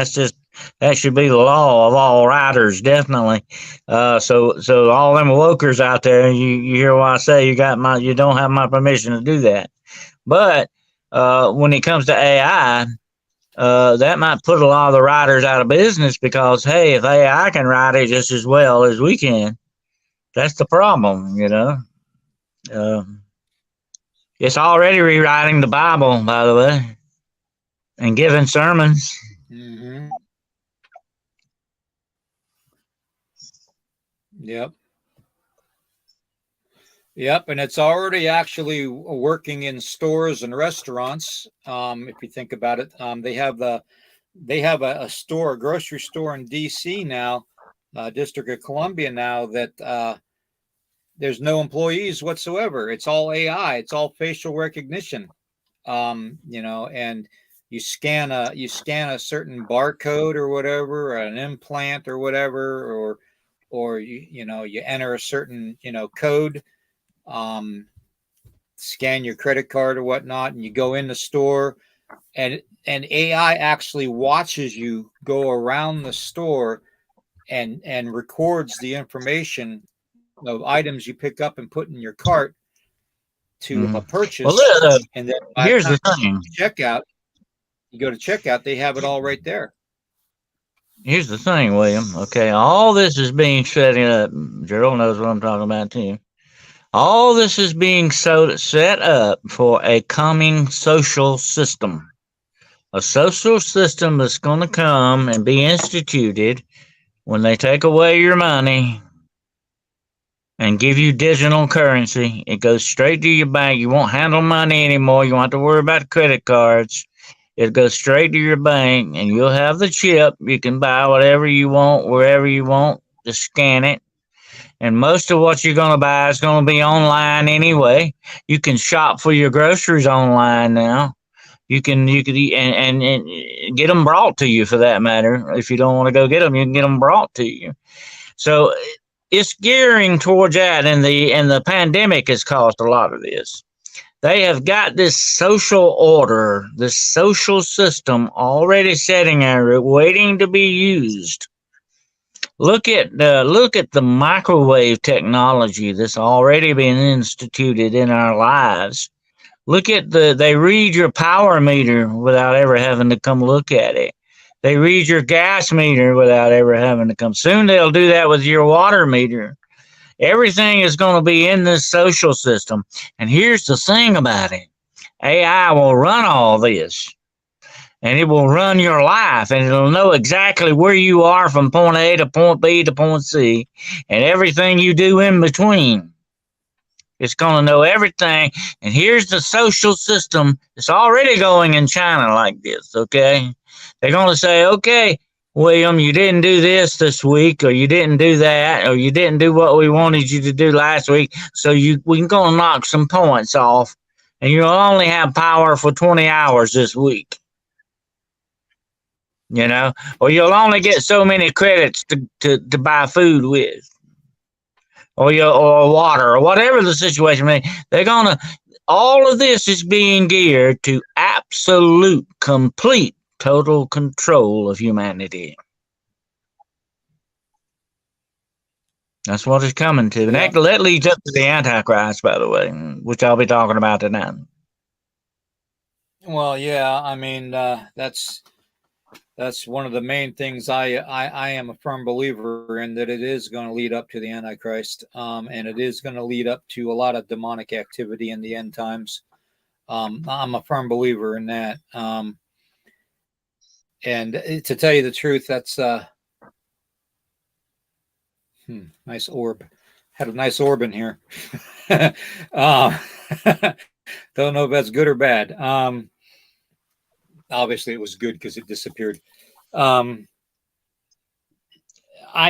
Speaker 2: That should be the law of all writers, definitely. So all them wokers out there, you hear what I say? You don't have my permission to do that. But when it comes to AI, that might put a lot of the writers out of business, because hey, if AI can write it just as well as we can, that's the problem, It's already rewriting the Bible, by the way, and giving sermons.
Speaker 1: Mm-hmm. Yep, and it's already actually working in stores and restaurants. If you think about it, they have a grocery store in DC now, District of Columbia now, that there's no employees whatsoever. It's all AI. It's all facial recognition. And you scan a certain barcode or whatever, or an implant or whatever, or you enter a certain code, scan your credit card or whatnot, and you go in the store, and AI actually watches you go around the store and records the information of items you pick up and put in your cart to a purchase.
Speaker 2: Well,
Speaker 1: and then
Speaker 2: here's the thing.
Speaker 1: You go to checkout, they have it all right there.
Speaker 2: Here's the thing, William. Okay, all this is being set up. Geryl knows what I'm talking about too. All this is being set up for a coming social system. A social system that's going to come and be instituted when they take away your money and give you digital currency. It goes straight to your bank. You won't handle money anymore. You won't have to worry about credit cards. It goes straight to your bank, and you'll have the chip. You can buy whatever you want, wherever you want. Just scan it. And most of what you're going to buy is going to be online anyway. You can shop for your groceries online now. You can eat and get them brought to you, for that matter. If you don't want to go get them, you can get them brought to you. So it's gearing towards that, and the pandemic has caused a lot of this. They have got this social order, this social system already sitting there, waiting to be used. Look at the microwave technology that's already been instituted in our lives. Look at they read your power meter without ever having to come look at it. They read your gas meter without ever having to come. Soon they'll do that with your water meter. Everything is going to be in this social system. And here's the thing about it. AI will run all this. And it will run your life, and it'll know exactly where you are from point A to point B to point C, and everything you do in between. It's going to know everything. And here's the social system. It's already going in China like this, okay? They're going to say, okay, William, you didn't do this week, or you didn't do that, or you didn't do what we wanted you to do last week, so we're going to knock some points off, and you'll only have power for 20 hours this week. You know, or you'll only get so many credits to buy food with, or water, or whatever the situation may be. They're gonna. All of this is being geared to absolute, complete, total control of humanity. That's what it's coming to, and that leads up to the Antichrist, by the way, which I'll be talking about tonight.
Speaker 1: Well, yeah, I mean that's one of the main things I am a firm believer in, that it is going to lead up to the Antichrist, and it is going to lead up to a lot of demonic activity in the end times. I'm a firm believer in that. And to tell you the truth, that's nice orb. Had a nice orb in here. Don't know if that's good or bad. Obviously it was good because it disappeared. I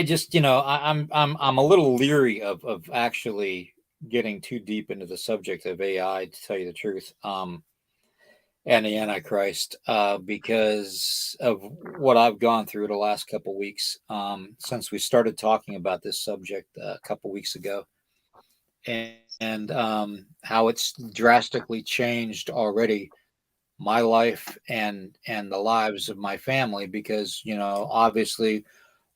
Speaker 1: just, I'm a little leery of actually getting too deep into the subject of AI, to tell you the truth, and the Antichrist, because of what I've gone through the last couple of weeks, since we started talking about this subject a couple weeks ago, and how it's drastically changed already my life and the lives of my family, because obviously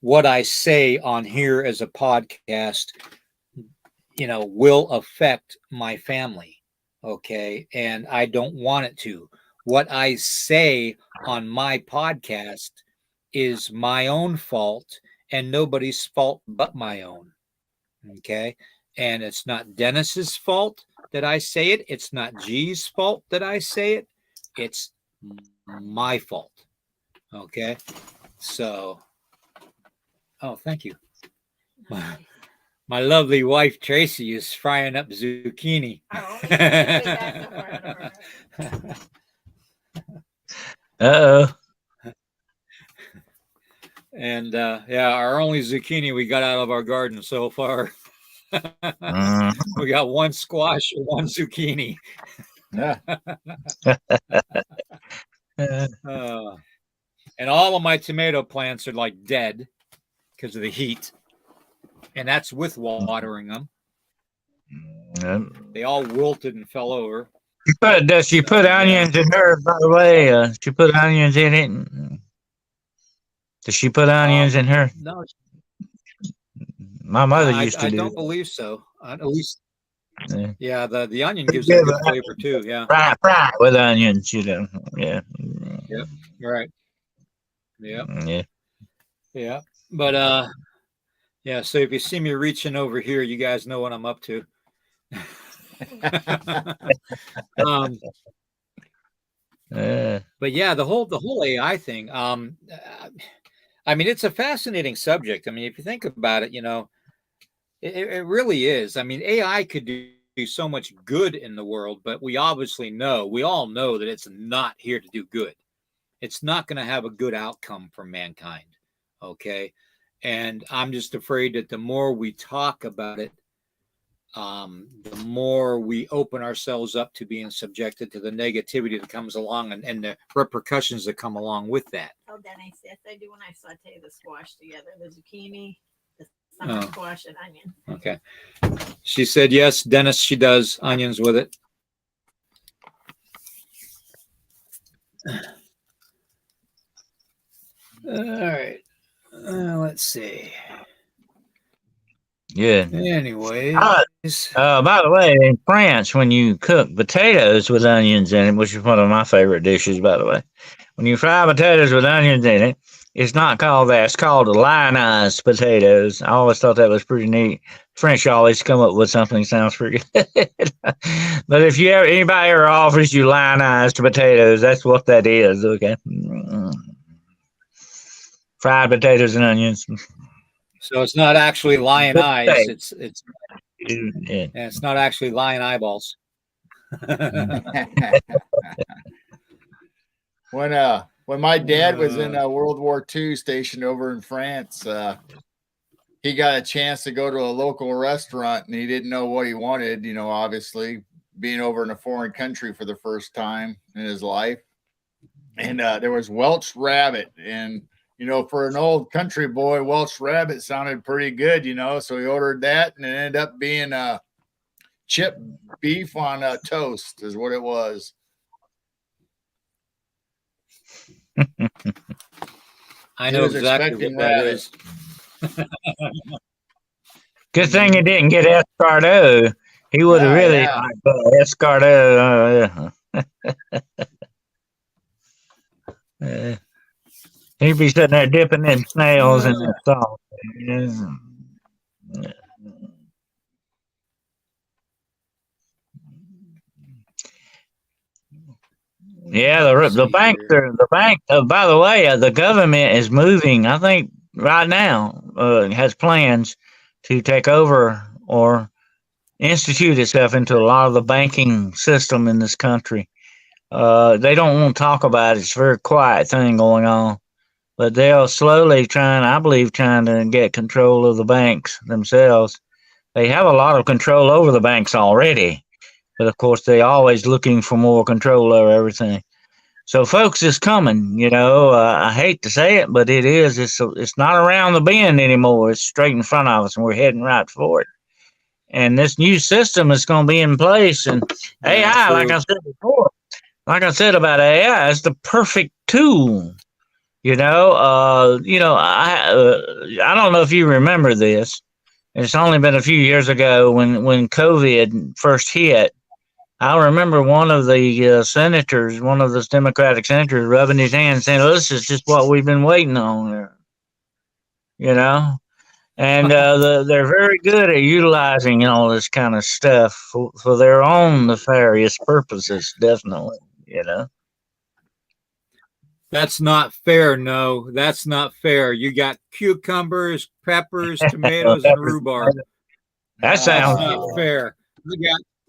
Speaker 1: what I say on here as a podcast will affect my family, okay, and I don't want it to. What I say on my podcast is my own fault and nobody's fault but my own, okay, and it's not Dennis's fault that I say it, it's not G's fault that I say it, it's my fault. Okay. So, thank you. My lovely wife, Tracy, is frying up zucchini.
Speaker 2: Uh-oh.
Speaker 1: And our only zucchini we got out of our garden so far. We got one squash and one zucchini.
Speaker 3: Yeah.
Speaker 1: And all of my tomato plants are like dead because of the heat, and that's with watering them. They all wilted and fell over.
Speaker 2: Does she put onions in her, by the way? She put onions in it. Does she put onions in her?
Speaker 1: No.
Speaker 2: My mother used to
Speaker 1: I
Speaker 2: do.
Speaker 1: don't believe so. At least, yeah, the onion gives it a good flavor too. Yeah,
Speaker 2: fry with onions, Yeah.
Speaker 1: Yep. Right. Yep.
Speaker 2: Yeah.
Speaker 1: Yeah. But yeah. So if you see me reaching over here, you guys know what I'm up to. But yeah, the whole AI thing. I mean, it's a fascinating subject. I mean, if you think about it, it really is. I mean, AI could do so much good in the world, but we all know that it's not here to do good. It's not going to have a good outcome for mankind. Okay. And I'm just afraid that the more we talk about it, the more we open ourselves up to being subjected to the negativity that comes along and the repercussions that come along with that.
Speaker 4: Oh, Dennis, yes, I do when I saute the squash together, the zucchini, the summer squash, and onion.
Speaker 1: Okay. She said yes, Dennis, she does onions with it. All right. Let's see.
Speaker 2: Yeah.
Speaker 1: Anyways.
Speaker 2: By the way, in France, when you cook potatoes with onions in it, which is one of my favorite dishes, by the way, when you fry potatoes with onions in it, it's not called that. It's called lionized potatoes. I always thought that was pretty neat. French always come up with something that sounds pretty good. But if anybody ever offers you lionized potatoes, that's what that is. Okay. Fried potatoes and onions.
Speaker 1: So it's not actually lionized. It's
Speaker 2: Yeah.
Speaker 1: And it's not actually lion eyeballs.
Speaker 3: When my dad was in World War II stationed over in France, he got a chance to go to a local restaurant and he didn't know what he wanted, obviously being over in a foreign country for the first time in his life. And there was Welsh rabbit. And, for an old country boy, Welsh rabbit sounded pretty good, so he ordered that and it ended up being chipped beef on toast is what it was.
Speaker 1: I know exactly what that is.
Speaker 2: Good thing he didn't get escargot. He would have really liked escargot. He'd be sitting there dipping in snails in the salt. Yeah, the bank. By the way, the government is moving. I think right now has plans to take over or institute itself into a lot of the banking system in this country. They don't want to talk about it. It's a very quiet thing going on, but they're slowly trying to get control of the banks themselves. They have a lot of control over the banks already, but of course they're always looking for more control over everything. So, folks, it's coming. I hate to say it, but it is. It's not around the bend anymore. It's straight in front of us, and we're heading right for it. And this new system is going to be in place. And AI, like I said before, like I said about AI, it's the perfect tool. I don't know if you remember this. It's only been a few years ago when COVID first hit. I remember one of the senators, one of those Democratic senators, rubbing his hands, saying, "Oh, this is just what we've been waiting on." And they're very good at utilizing all this kind of stuff for their own nefarious purposes. Definitely,
Speaker 1: That's not fair. No, that's not fair. You got cucumbers, peppers, tomatoes, and rhubarb.
Speaker 2: That sounds
Speaker 1: not fair.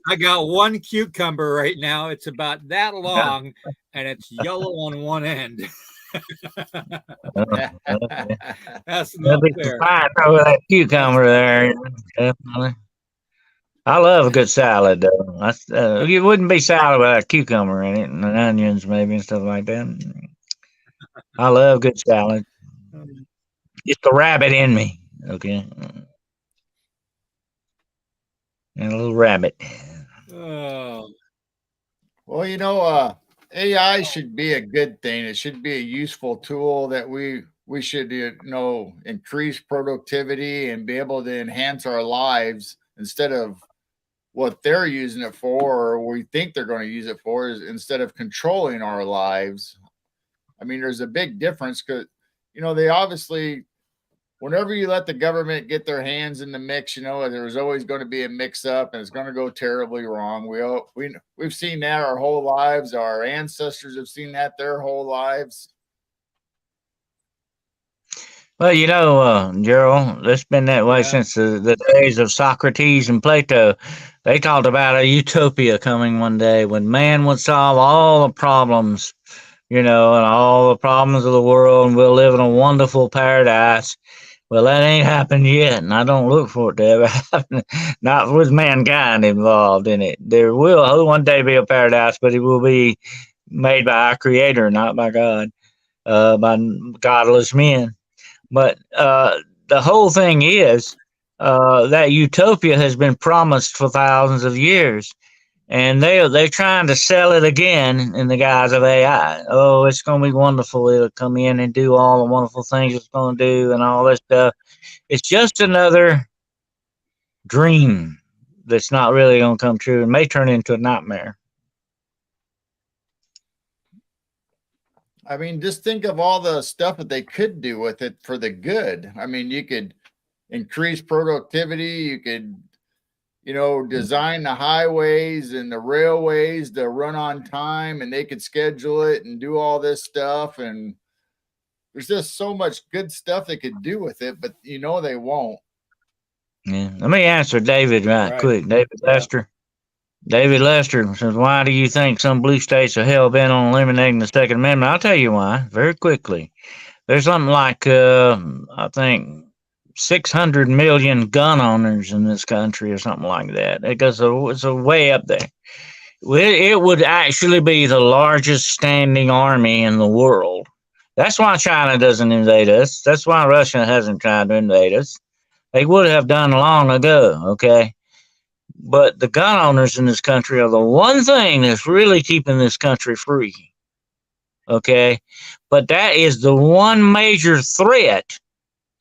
Speaker 1: I got one cucumber right now. It's about that long, and it's yellow on one end. That's not fair.
Speaker 2: Over that cucumber there, definitely. I love a good salad, though. It wouldn't be salad without a cucumber in it and onions, maybe, and stuff like that. I love good salad. It's the rabbit in me, okay? And a little rabbit.
Speaker 3: Oh. Well, AI should be a good thing. It should be a useful tool that we should, increase productivity and be able to enhance our lives instead of what they're using it for, or we think they're going to use it for, is instead of controlling our lives. I mean, there's a big difference because, they obviously, whenever you let the government get their hands in the mix, there's always going to be a mix up and it's going to go terribly wrong. We've seen that our whole lives. Our ancestors have seen that their whole lives.
Speaker 2: Well, Geryl, it's been that way since the days of Socrates and Plato. They talked about a utopia coming one day when man would solve all the problems, and all the problems of the world, and we'll live in a wonderful paradise. Well, that ain't happened yet, and I don't look for it to ever happen. Not with mankind involved in it. There will one day be a paradise, but it will be made by our Creator, not by God, by godless men. But the whole thing is that utopia has been promised for thousands of years, and they're trying to sell it again in the guise of AI. Oh, it's going to be wonderful. It'll come in and do all the wonderful things it's going to do and all this stuff. It's just another dream that's not really going to come true and may turn into a nightmare.
Speaker 3: I mean, just think of all the stuff that they could do with it for the good. I mean, you could increase productivity. You could, design the highways and the railways to run on time, and they could schedule it and do all this stuff. And there's just so much good stuff they could do with it, but they won't.
Speaker 2: Yeah. Let me answer David right quick. David Lester. David Lester says, why do you think some blue states are hell bent on eliminating the Second Amendment? I'll tell you why, very quickly. There's something like, I think, 600 million gun owners in this country or something like that. It's a way up there. It would actually be the largest standing army in the world. That's why China doesn't invade us. That's why Russia hasn't tried to invade us. They would have done long ago, okay? But the gun owners in this country are the one thing that's really keeping this country free. Okay? But that is the one major threat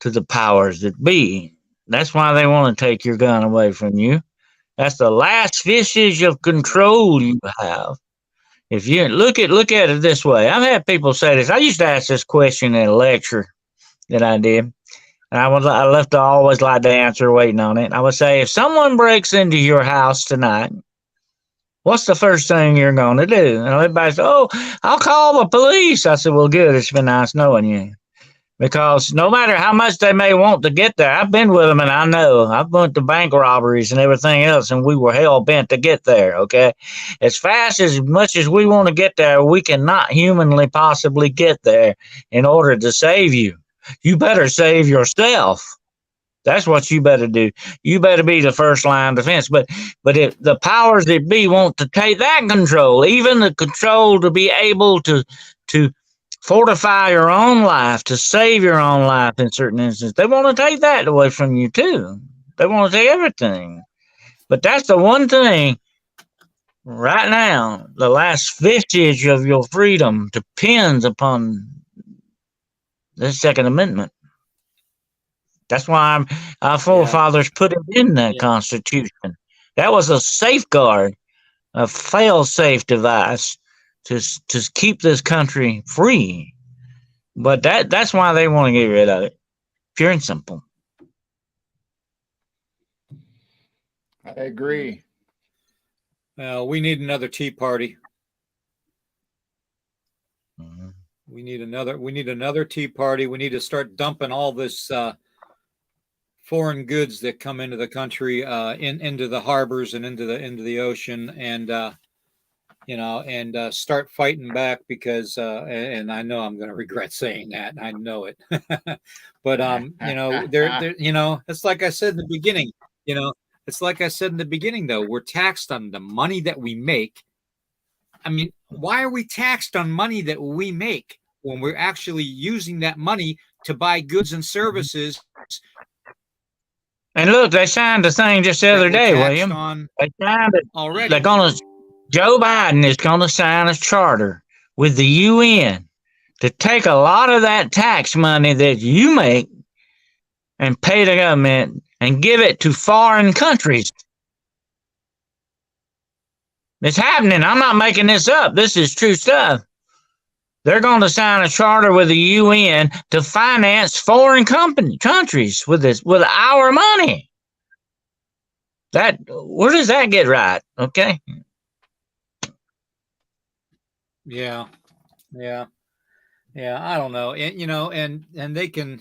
Speaker 2: to the powers that be. That's why they want to take your gun away from you. That's the last vestige of control you have. If you look at it this way, I've had people say this. I used to ask this question at a lecture that I did. And I always like to answer waiting on it. I would say, if someone breaks into your house tonight, what's the first thing you're going to do? And everybody says, oh, I'll call the police. I said, well, good. It's been nice knowing you. Because no matter how much they may want to get there, I've been with them and I know. I've went to bank robberies and everything else, and we were hell bent to get there, okay? As much as we want to get there, we cannot humanly possibly get there in order to save you. You better save yourself. That's what you better do. You better be the first line of defense. But if the powers that be want to take that control, even the control to be able to fortify your own life, to save your own life in certain instances, they want to take that away from you too. They want to take everything. But that's the one thing right now, the last vestige of your freedom depends upon the Second Amendment. That's why our forefathers put it in the Constitution. That was a safeguard, a fail-safe device to keep this country free. But that's why they want to get rid of it. Pure and simple.
Speaker 3: I agree.
Speaker 1: We need another Tea Party.
Speaker 2: Mm-hmm.
Speaker 1: We need another Tea Party. We need to start dumping all this foreign goods that come into the country, into the harbors and into the ocean, and start fighting back, because and I know I'm going to regret saying that. I know it, but it's like I said in the beginning. Though, we're taxed on the money that we make. I mean, why are we taxed on money that we make when we're actually using that money to buy goods and services?
Speaker 2: And look, they signed the thing just the other day, William. They signed it already. Joe Biden is going to sign a charter with the UN to take a lot of that tax money that you make and pay the government and give it to foreign countries. It's happening. I'm not making this up. This is true stuff. They're going to sign a charter with the UN to finance foreign countries with our money. Where does that get right? Okay.
Speaker 1: Yeah. I don't know. And they can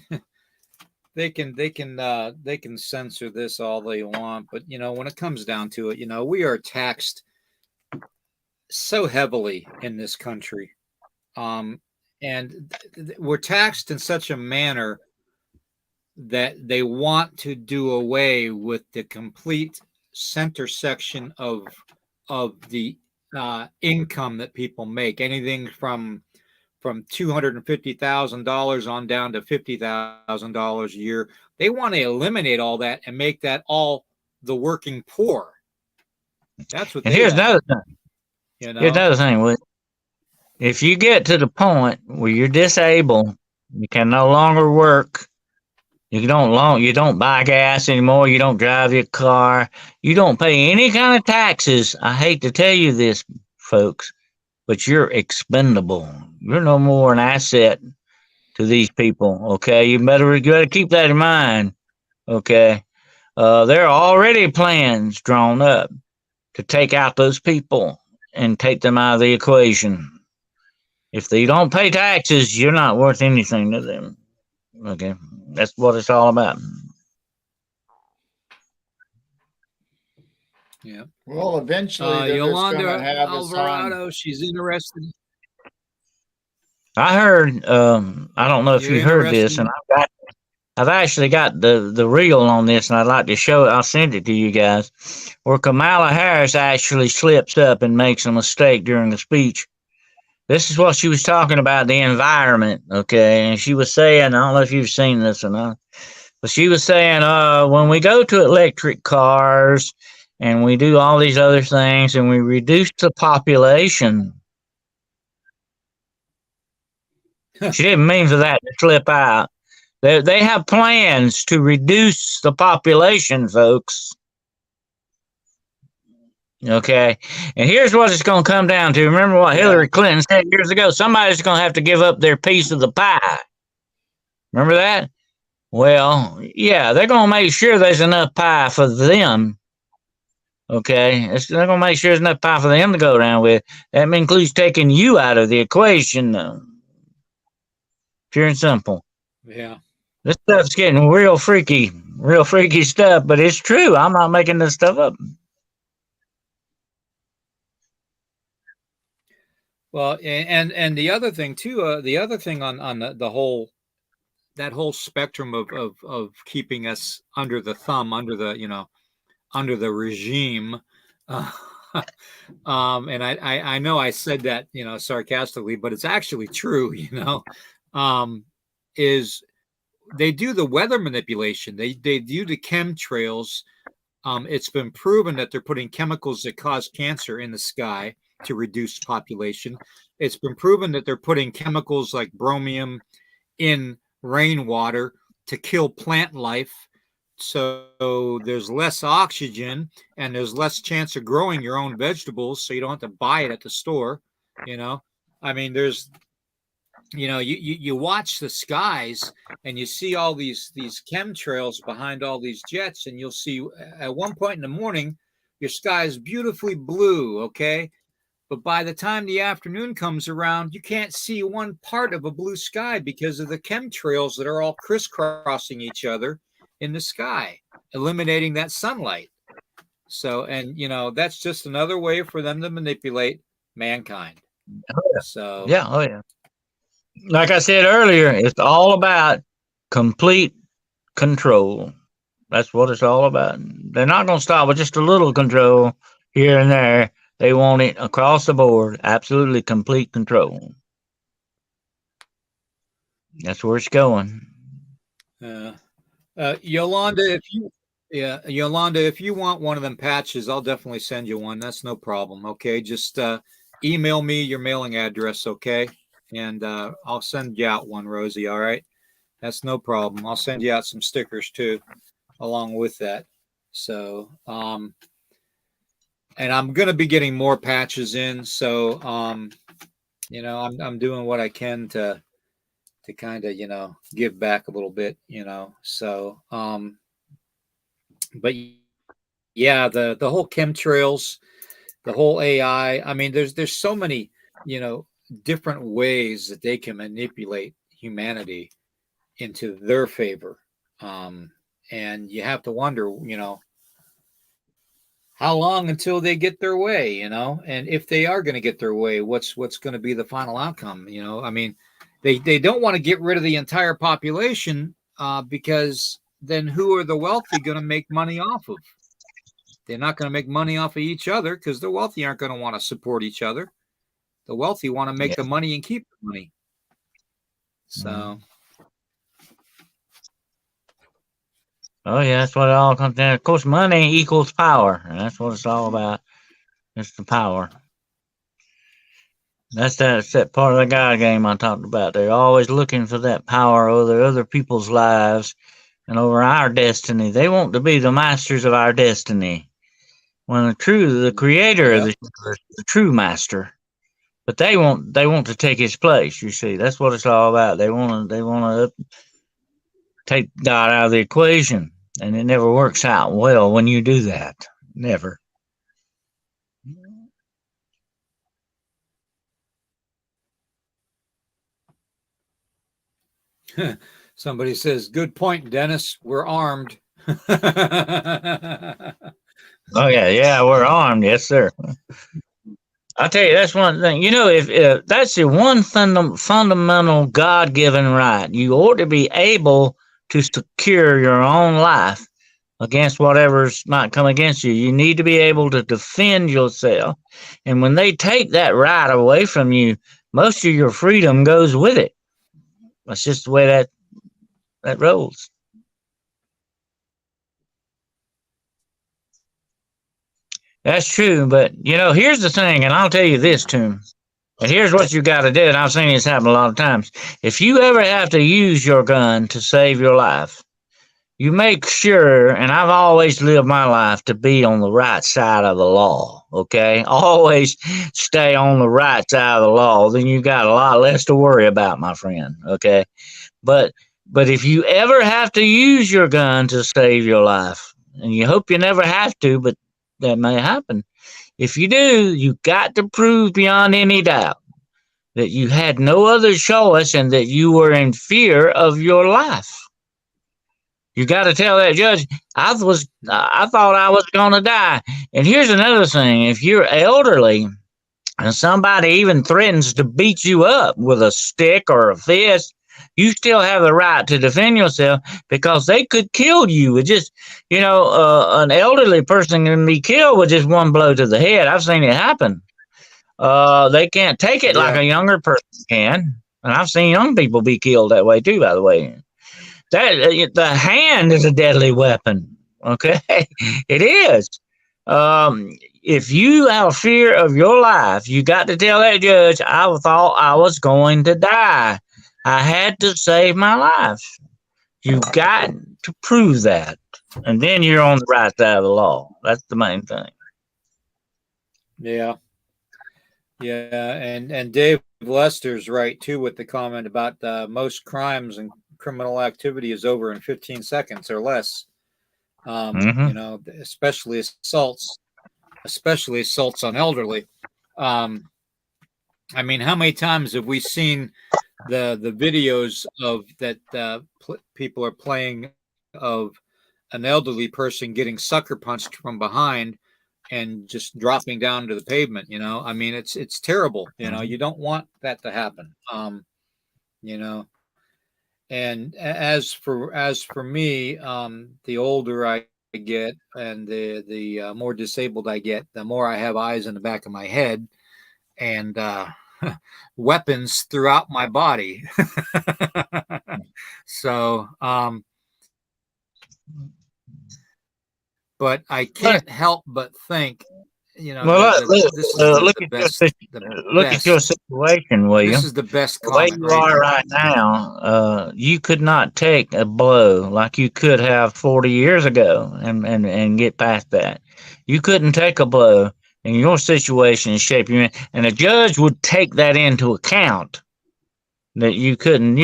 Speaker 1: censor this all they want, but when it comes down to it, we are taxed so heavily in this country. And we're taxed in such a manner that they want to do away with the complete center section of the income that people make, anything from $250,000 on down to $50,000 a year. They want to eliminate all that and make that all the working poor. That's what. And
Speaker 2: here's another thing. Here's another thing. If you get to the point where you're disabled, you can no longer work. You don't buy gas anymore. You don't drive your car. You don't pay any kind of taxes. I hate to tell you this, folks, but you're expendable. You're no more an asset to these people. Okay, you better keep that in mind. Okay, there are already plans drawn up to take out those people and take them out of the equation. If they don't pay taxes, you're not worth anything to them. Okay, that's what it's all about.
Speaker 1: Yeah.
Speaker 3: Well, eventually they're just going
Speaker 1: Yolanda
Speaker 3: to have us on.
Speaker 1: Alvarado, she's interested.
Speaker 2: I heard. I don't know if
Speaker 1: You're
Speaker 2: you heard this,
Speaker 1: interested.
Speaker 2: and I've actually got the reel on this, and I'd like to show it. I'll send it to you guys. Where Kamala Harris actually slips up and makes a mistake during the speech. This is what she was talking about, the environment, okay? And she was saying, I don't know if you've seen this or not, but she was saying, when we go to electric cars and we do all these other things and we reduce the population, she didn't mean for that to slip out. They have plans to reduce the population, folks. Okay. And here's what it's going to come down to. Remember what Hillary Clinton said years ago? Somebody's going to have to give up their piece of the pie. Remember that? Well, yeah, they're going to make sure there's enough pie for them. Okay. They're going to make sure there's enough pie for them to go around with. That includes taking you out of the equation. Pure and simple.
Speaker 1: Yeah.
Speaker 2: This stuff's getting real freaky stuff, but it's true. I'm not making this stuff up.
Speaker 1: Well, and the other thing too, the other thing on the whole, that whole spectrum of keeping us under the thumb, under the regime, and I know I said that sarcastically, but it's actually true. Is they do the weather manipulation. They do the chemtrails. It's been proven that they're putting chemicals that cause cancer in the sky to reduce population. It's been proven that they're putting chemicals like bromium in rainwater to kill plant life. So there's less oxygen and there's less chance of growing your own vegetables. So you don't have to buy it at the store. I mean, there's, you watch the skies and you see all these chemtrails behind all these jets, and you'll see at one point in the morning, your sky is beautifully blue. Okay. But by the time the afternoon comes around, you can't see one part of a blue sky because of the chemtrails that are all crisscrossing each other in the sky, eliminating that sunlight. So, and that's just another way for them to manipulate mankind. So,
Speaker 2: yeah, oh yeah. Like I said earlier, it's all about complete control. That's what it's all about. They're not going to stop with just a little control here and there. They want it across the board, absolutely complete control. That's where it's going.
Speaker 1: Yolanda, if you want one of them patches, I'll definitely send you one. That's no problem. Okay, just email me your mailing address, okay, and I'll send you out one, Rosie. All right, that's no problem. I'll send you out some stickers too, along with that. So, and I'm gonna be getting more patches in. So, I'm doing what I can to kind of give back a little bit. So, but yeah, the whole chemtrails, the whole AI. I mean, there's so many different ways that they can manipulate humanity into their favor, and you have to wonder, how long until they get their way, and if they are going to get their way, what's going to be the final outcome? I mean, they don't want to get rid of the entire population because then who are the wealthy going to make money off of? They're not going to make money off of each other because the wealthy aren't going to want to support each other. The wealthy want to make the money and keep the money. So.
Speaker 2: Oh yeah, that's what it all comes down. Of course, money equals power, and that's what it's all about. It's the power. That's that part of the God game I talked about. They're always looking for that power over other people's lives and over our destiny. They want to be the masters of our destiny. When the creator of the true master. But they want to take his place, you see. That's what it's all about. They want to take God out of the equation, and it never works out well when you do that. Never.
Speaker 1: Somebody says, "Good point, Dennis. We're armed."
Speaker 2: Oh yeah, we're armed. Yes, sir. I'll tell you, that's one thing. If that's the one fundamental God-given right, you ought to be able to secure your own life against whatever's might come against you. You need to be able to defend yourself. And when they take that right away from you, most of your freedom goes with it. That's just the way that rolls. That's true, but here's the thing, and I'll tell you this, Tom. And here's what you got to do, and I've seen this happen a lot of times. If you ever have to use your gun to save your life, you make sure, and I've always lived my life to be on the right side of the law, okay? Always stay on the right side of the law, then you got a lot less to worry about, my friend, okay? But if you ever have to use your gun to save your life, and you hope you never have to, but that may happen. If you do, you got to prove beyond any doubt that you had no other choice and that you were in fear of your life. You got to tell that judge, I thought I was going to die. And here's another thing. If you're elderly and somebody even threatens to beat you up with a stick or a fist, you still have the right to defend yourself because they could kill you with just, an elderly person can be killed with just one blow to the head. I've seen it happen. They can't take it like a younger person can. And I've seen young people be killed that way too, by the way. The hand is a deadly weapon. Okay. It is. If you have fear of your life, you got to tell that judge, I thought I was going to die. I had to save my life. You got to prove that. And then you're on the right side of the law. That's the main thing.
Speaker 1: Yeah. Yeah. And Dave Lester's right too with the comment about most crimes and criminal activity is over in 15 seconds or less. Especially assaults on elderly. I mean, how many times have we seen the videos of that people are playing of an elderly person getting sucker punched from behind and just dropping down to the pavement? I mean, it's terrible. You don't want that to happen. And as for me, the older I get and the more disabled I get, the more I have eyes in the back of my head and weapons throughout my body. So, but I can't help but think,
Speaker 2: look at your situation, William.
Speaker 1: This is the best
Speaker 2: the way you are right now. You could not take a blow like you could have 40 years ago and get past that. You couldn't take a blow in your situation and shape you in, and a judge would take that into account that you couldn't,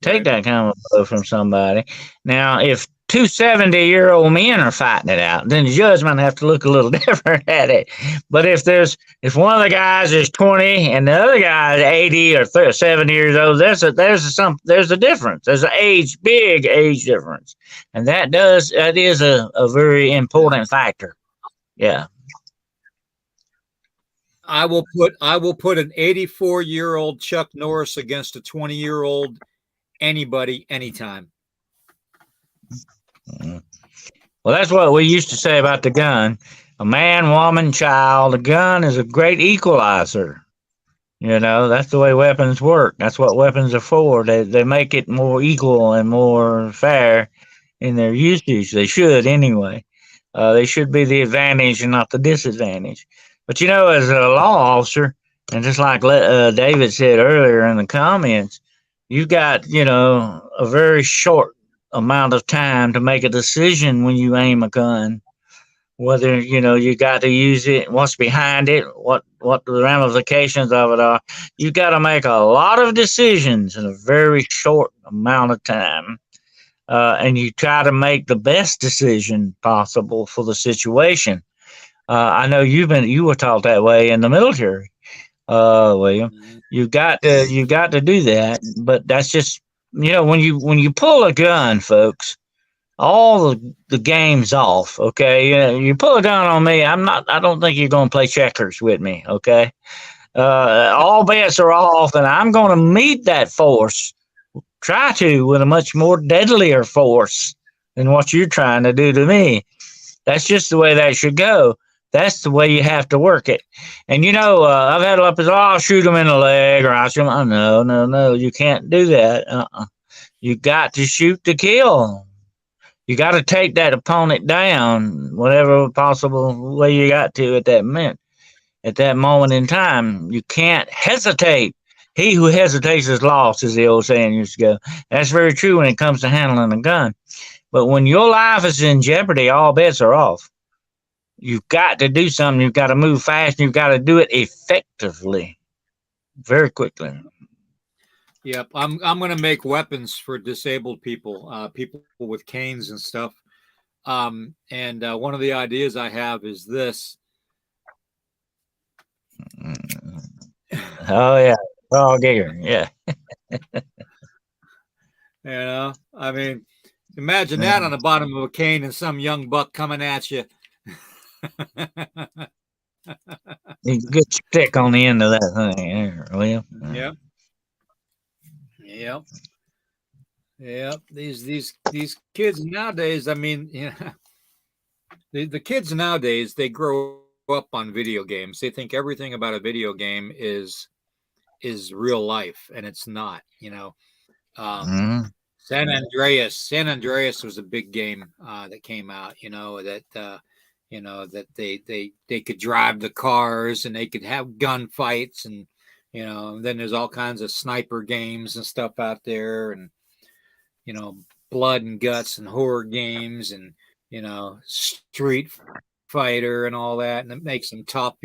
Speaker 2: take that kind of blow from somebody. Now, if two 70-year-old men are fighting it out, then the judge might have to look a little different at it. But if one of the guys is 20 and the other guy is 80 or 70 years old, there's a difference. There's a big age difference, and that is a very important factor. Yeah.
Speaker 1: I will put an 84-year-old Chuck Norris against a 20-year-old anybody, anytime.
Speaker 2: Well, that's what we used to say about the gun. A man, woman, child, a gun is a great equalizer. That's the way weapons work. That's what weapons are for. They make it more equal and more fair in their usage. They should anyway. They should be the advantage and not the disadvantage. But as a law officer, and just like David said earlier in the comments, you've got, a very short amount of time to make a decision when you aim a gun, whether, you got to use it, what's behind it, what the ramifications of it are. You got to make a lot of decisions in a very short amount of time. And you try to make the best decision possible for the situation. I know you were taught that way in the military, William. You got to do that, but that's just when you pull a gun, folks. all the games off. Okay, you pull a gun on me, I don't think you're going to play checkers with me. Okay, all bets are off, and I'm going to meet that force. Try to with a much more deadlier force than what you're trying to do to me. That's just the way that should go. That's the way you have to work it. And I've had up as I'll shoot him in the leg, or I'll shoot him. Oh, no, you can't do that. You got to shoot to kill. You got to take that opponent down, whatever possible way you got to at that minute, at that moment in time. You can't hesitate. He who hesitates is lost, as the old saying used to go. That's very true when it comes to handling a gun. But when your life is in jeopardy, all bets are off. You've got to do something. You've got to move fast. And you've got to do it effectively, very quickly.
Speaker 1: Yep, I'm going to make weapons for disabled people, people with canes and stuff. And one of the ideas I have is this.
Speaker 2: Oh yeah, oh Giger, yeah.
Speaker 1: I mean, imagine that on the bottom of a cane and some young buck coming at you.
Speaker 2: Good stick on the end of that thing, William.
Speaker 1: Yep. These kids nowadays, I mean, the kids nowadays, they grow up on video games. They think everything about a video game is real life, and it's not. San Andreas was a big game that came out. That they could drive the cars and they could have gunfights, and then there's all kinds of sniper games and stuff out there, and blood and guts and horror games, and Street Fighter and all that, and it makes them tough,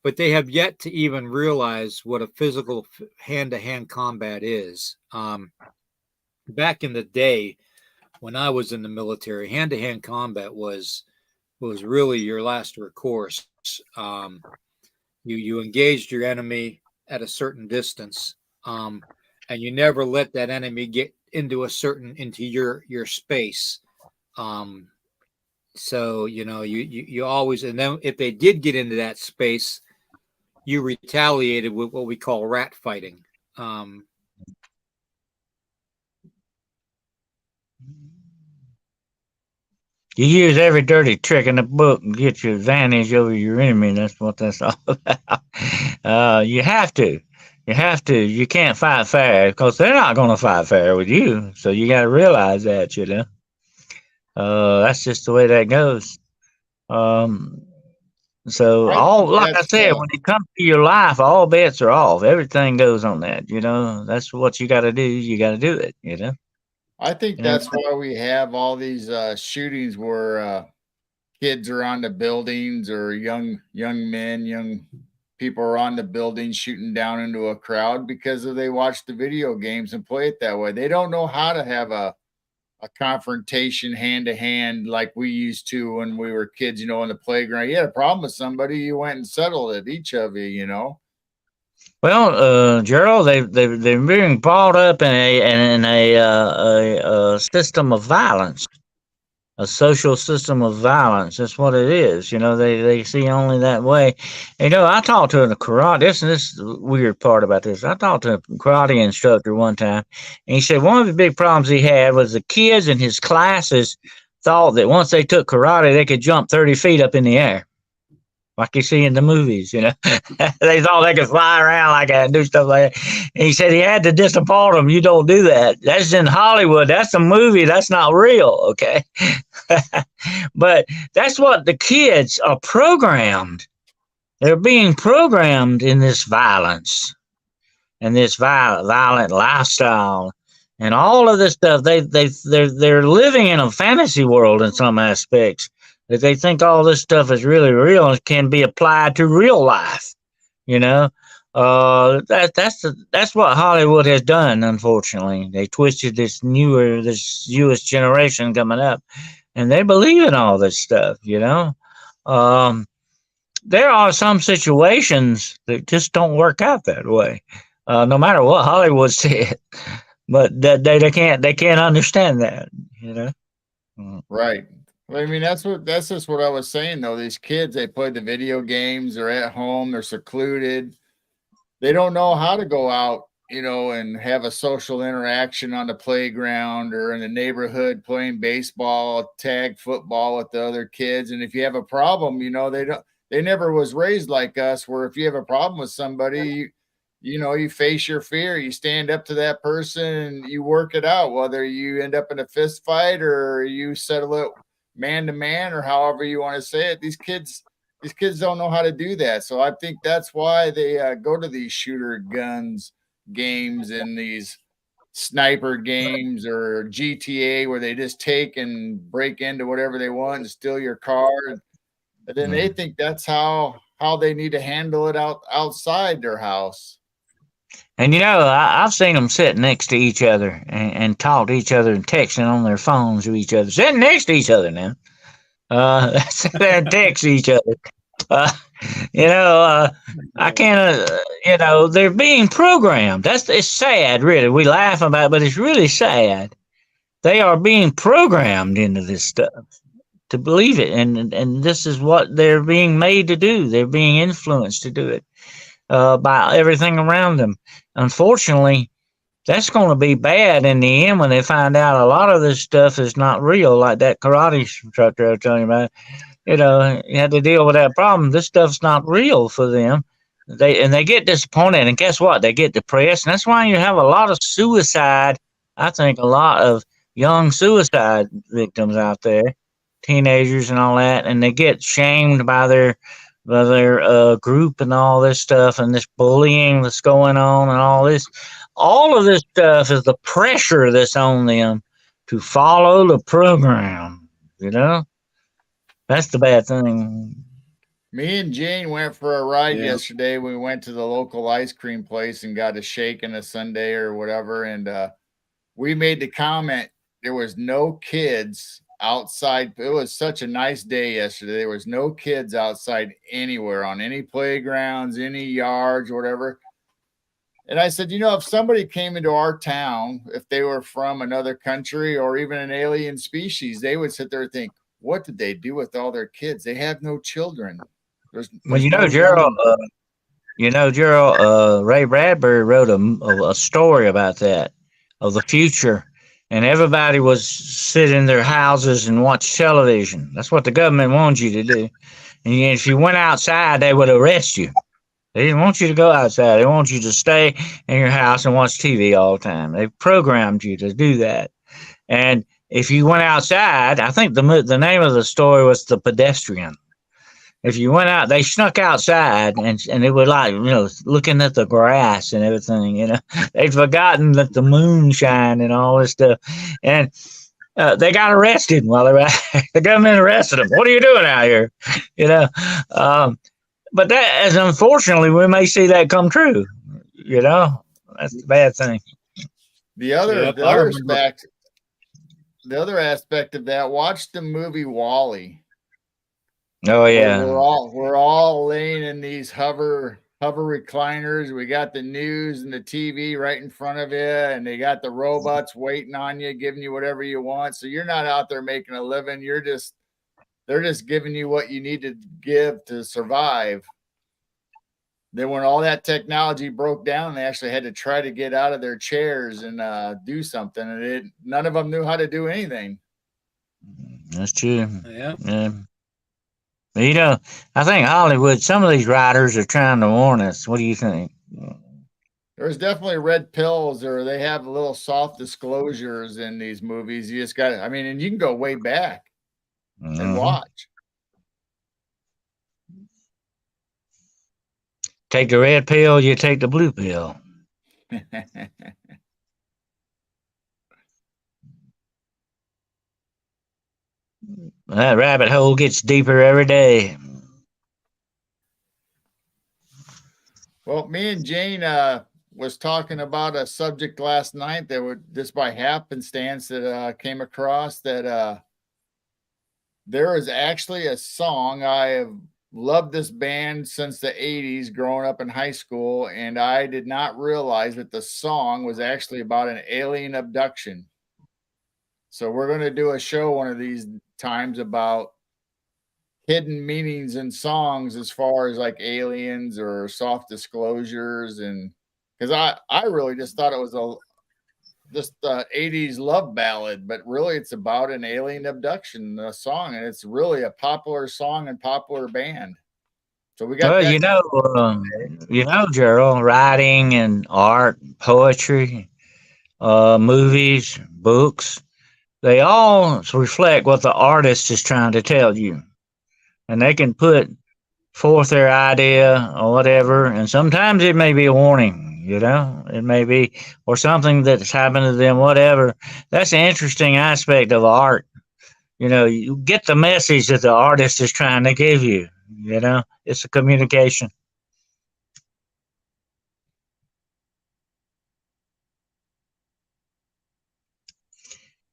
Speaker 1: but they have yet to even realize what a physical hand-to-hand combat is. Back in the day when I was in the military, hand-to-hand combat was really your last recourse. You engaged your enemy at a certain distance, and you never let that enemy get into your space. So you always, and then if they did get into that space, you retaliated with what we call rat fighting.
Speaker 2: You use every dirty trick in the book and get your advantage over your enemy. That's what that's all about. You have to. You can't fight fair because they're not going to fight fair with you. So you got to realize that, that's just the way that goes. So like I said, when it comes to your life, all bets are off. Everything goes on that. That's what you got to do. You got to do it.
Speaker 3: I think that's why we have all these shootings where kids are on the buildings, or young men, young people are on the buildings shooting down into a crowd because they watch the video games and play it that way. They don't know how to have a confrontation hand to hand like we used to when we were kids, in the playground. You had a problem with somebody, you went and settled it, each of you.
Speaker 2: Well, Gerald, they're being brought up in a system of violence, a social system of violence. That's what it is. They see only that way. I talked to a karate. This is the weird part about this. I talked to a karate instructor one time, and he said one of the big problems he had was the kids in his classes thought that once they took karate, they could jump 30 feet up in the air, like you see in the movies. They thought they could fly around like that and do stuff like that. And he said he had to disappoint them. You don't do that. That's in Hollywood. That's a movie. That's not real. Okay. But that's what the kids are programmed. They're being programmed in this violence and this violent lifestyle and all of this stuff. They're living in a fantasy world in some aspects. That they think all this stuff is really real and can be applied to real life. That's what Hollywood has done. Unfortunately, they twisted this newest generation coming up, and they believe in all this stuff. There are some situations that just don't work out that way, no matter what Hollywood said. but they can't understand that, you know.
Speaker 3: Right. Well, I mean, that's just what I was saying though. These kids, they play the video games, they're at home, they're secluded. They don't know how to go out, and have a social interaction on the playground or in the neighborhood playing baseball, tag football with the other kids. And if you have a problem, they never was raised like us where if you have a problem with somebody, you face your fear, you stand up to that person and you work it out, whether you end up in a fist fight or you settle it man to man or however you want to say it. These kids don't know how to do that. So I think that's why they go to these shooter guns games and these sniper games or GTA where they just take and break into whatever they want and steal your car. And then they think that's how they need to handle it outside their house.
Speaker 2: And I've seen them sit next to each other and talk to each other and texting on their phones to each other, sitting next to each other now. Sit there and text each other. I can't. They're being programmed. It's sad, really. We laugh about it, but it's really sad. They are being programmed into this stuff to believe it, and this is what they're being made to do. They're being influenced to do it by everything around them. Unfortunately, that's going to be bad in the end when they find out a lot of this stuff is not real, like that karate instructor I was telling you about. You had to deal with that problem. This stuff's not real for them. They get disappointed, and guess what? They get depressed, and that's why you have a lot of suicide. I think a lot of young suicide victims out there, teenagers and all that, and they get shamed by their group and all this stuff, and this bullying that's going on, and all this. All of this stuff is the pressure that's on them to follow the program. That's the bad thing.
Speaker 3: Me and Jane went for a ride yesterday. We went to the local ice cream place and got a shake and a sundae or whatever. And we made the comment, there was no kids outside. It was such a nice day yesterday. There was no kids outside anywhere on any playgrounds, any yards, or whatever. And I said, if somebody came into our town, if they were from another country or even an alien species, they would sit there and think, what did they do with all their kids? They have no children. There's
Speaker 2: Gerald, Ray Bradbury wrote a story about that, of the future, and everybody was sit in their houses and watch television. That's what the government wants you to do. And if you went outside, they would arrest you. They didn't want you to go outside. They want you to stay in your house and watch TV all the time. They programmed you to do that. And if you went outside, I think the name of the story was The Pedestrian. If you went out, they snuck outside and they were like, looking at the grass and everything, They'd forgotten that the moon shined and all this stuff. And they got arrested while they were the government arrested them. What are you doing out here? But that, as unfortunately, we may see that come true. That's the bad thing.
Speaker 3: The other aspect of that, watch the movie WALL-E.
Speaker 2: Oh yeah,
Speaker 3: we're all laying in these hover recliners. We got the news and the TV right in front of you, and they got the robots waiting on you, giving you whatever you want. So you're not out there making a living. They're just giving you what you need to give to survive. Then when all that technology broke down, they actually had to try to get out of their chairs and do something, and none of them knew how to do anything.
Speaker 2: That's true. Yeah. I think Hollywood, some of these writers are trying to warn us. What do you think?
Speaker 3: There's definitely red pills, or they have little soft disclosures in these movies. You just got to, and you can go way back and watch.
Speaker 2: Take the red pill, you take the blue pill. That rabbit hole gets deeper every day.
Speaker 3: Well, me and Jane was talking about a subject last night that would just by happenstance that came across that there is actually a song I have loved this band since the 80s growing up in high school, and I did not realize that the song was actually about an alien abduction. So we're going to do a show one of these times about hidden meanings in songs as far as like aliens or soft disclosures. And because I really just thought it was just 80s love ballad, but really it's about an alien abduction song, and it's really a popular song and popular band. So we got
Speaker 2: Well,
Speaker 3: that.
Speaker 2: Gerald, writing and art, poetry, movies, books, they all reflect what the artist is trying to tell you. And they can put forth their idea or whatever, and sometimes it may be a warning, it may be, or something that's happened to them, whatever. That's an interesting aspect of art. You get the message that the artist is trying to give you. It's a communication.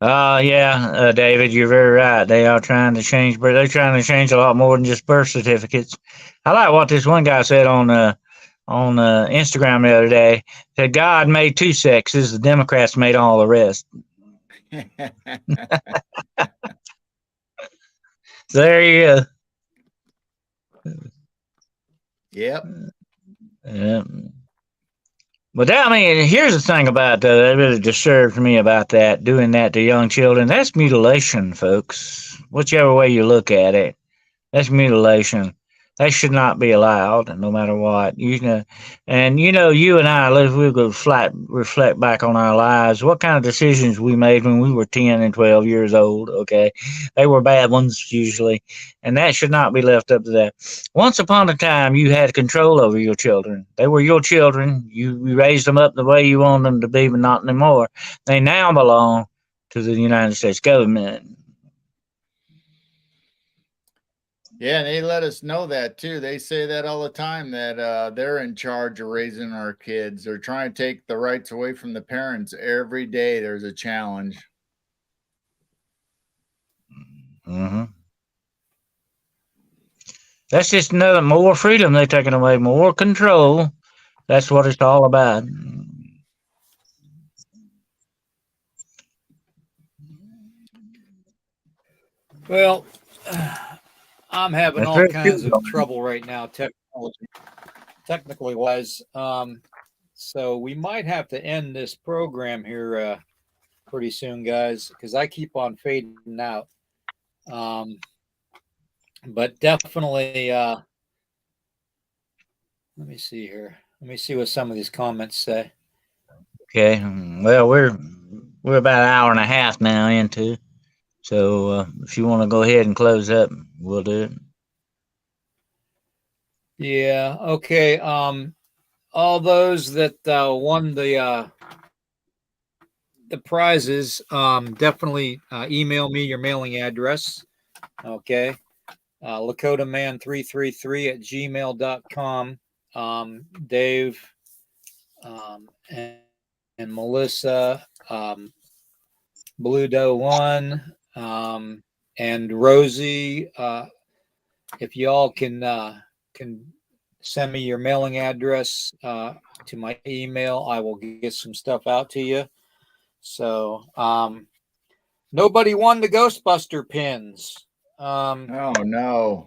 Speaker 2: Yeah, David, you're very right. They are trying to change, but they're trying to change a lot more than just birth certificates. I like what this one guy said on Instagram the other day. That God made two sexes, the Democrats made all the rest. There you go.
Speaker 3: Yep.
Speaker 2: Yeah. But here's the thing about that really disturbs me about that, doing that to young children. That's mutilation, folks. Whichever way you look at it, that's mutilation. That should not be allowed, no matter what. And you and I, we'll go reflect back on our lives. What kind of decisions we made when we were 10 and 12 years old? Okay, they were bad ones usually, and that should not be left up to that. Once upon a time, you had control over your children. They were your children. You raised them up the way you want them to be, but not anymore. They now belong to the United States government.
Speaker 3: Yeah, and they let us know that too. They say that all the time, that they're in charge of raising our kids. They're trying to take the rights away from the parents. Every day there's a challenge.
Speaker 2: Mm-hmm. That's just another more freedom they're taking away, more control. That's what it's all about.
Speaker 1: Well, I'm having
Speaker 2: That's
Speaker 1: all
Speaker 2: very
Speaker 1: kinds
Speaker 2: true.
Speaker 1: of trouble right now, technically wise. So we might have to end this program here pretty soon, guys, because I keep on fading out. But definitely, let me see here. Let me see what some of these comments say.
Speaker 2: Okay. Well, we're about an hour and a half now into. So if you want to go ahead and close up, we'll do it.
Speaker 1: Yeah. Okay. All those that won the prizes, definitely email me your mailing address. Okay. LakotaMan333 at gmail.com. Dave and Melissa, Blue Doe 1, and Rosie. If y'all can send me your mailing address to my email, I will get some stuff out to you. So nobody won the Ghostbuster pins.
Speaker 3: Oh no.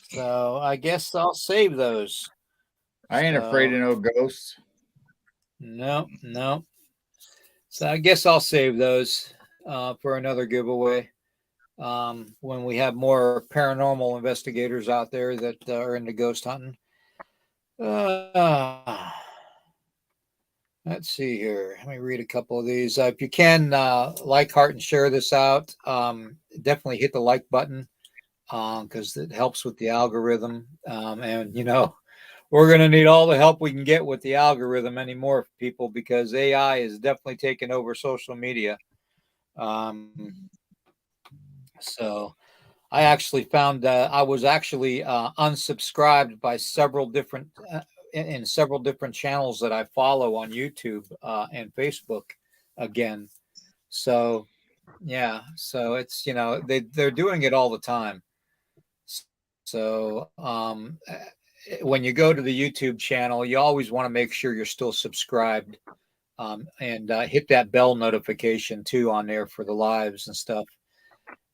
Speaker 1: So I guess I'll save those.
Speaker 3: I ain't afraid of no ghosts.
Speaker 1: No. So I guess I'll save those for another giveaway when we have more paranormal investigators out there that are into ghost hunting. Let's see here. Let me read a couple of these. If you can, like, heart, and share this out. Definitely hit the like button because it helps with the algorithm. And, we're going to need all the help we can get with the algorithm anymore, people, because AI is definitely taking over social media. So I actually found I was actually unsubscribed by several different in several different channels that I follow on YouTube and Facebook again. So yeah, so it's they're doing it all the time. So when you go to the YouTube channel, you always want to make sure you're still subscribed, and hit that bell notification too on there for the lives and stuff.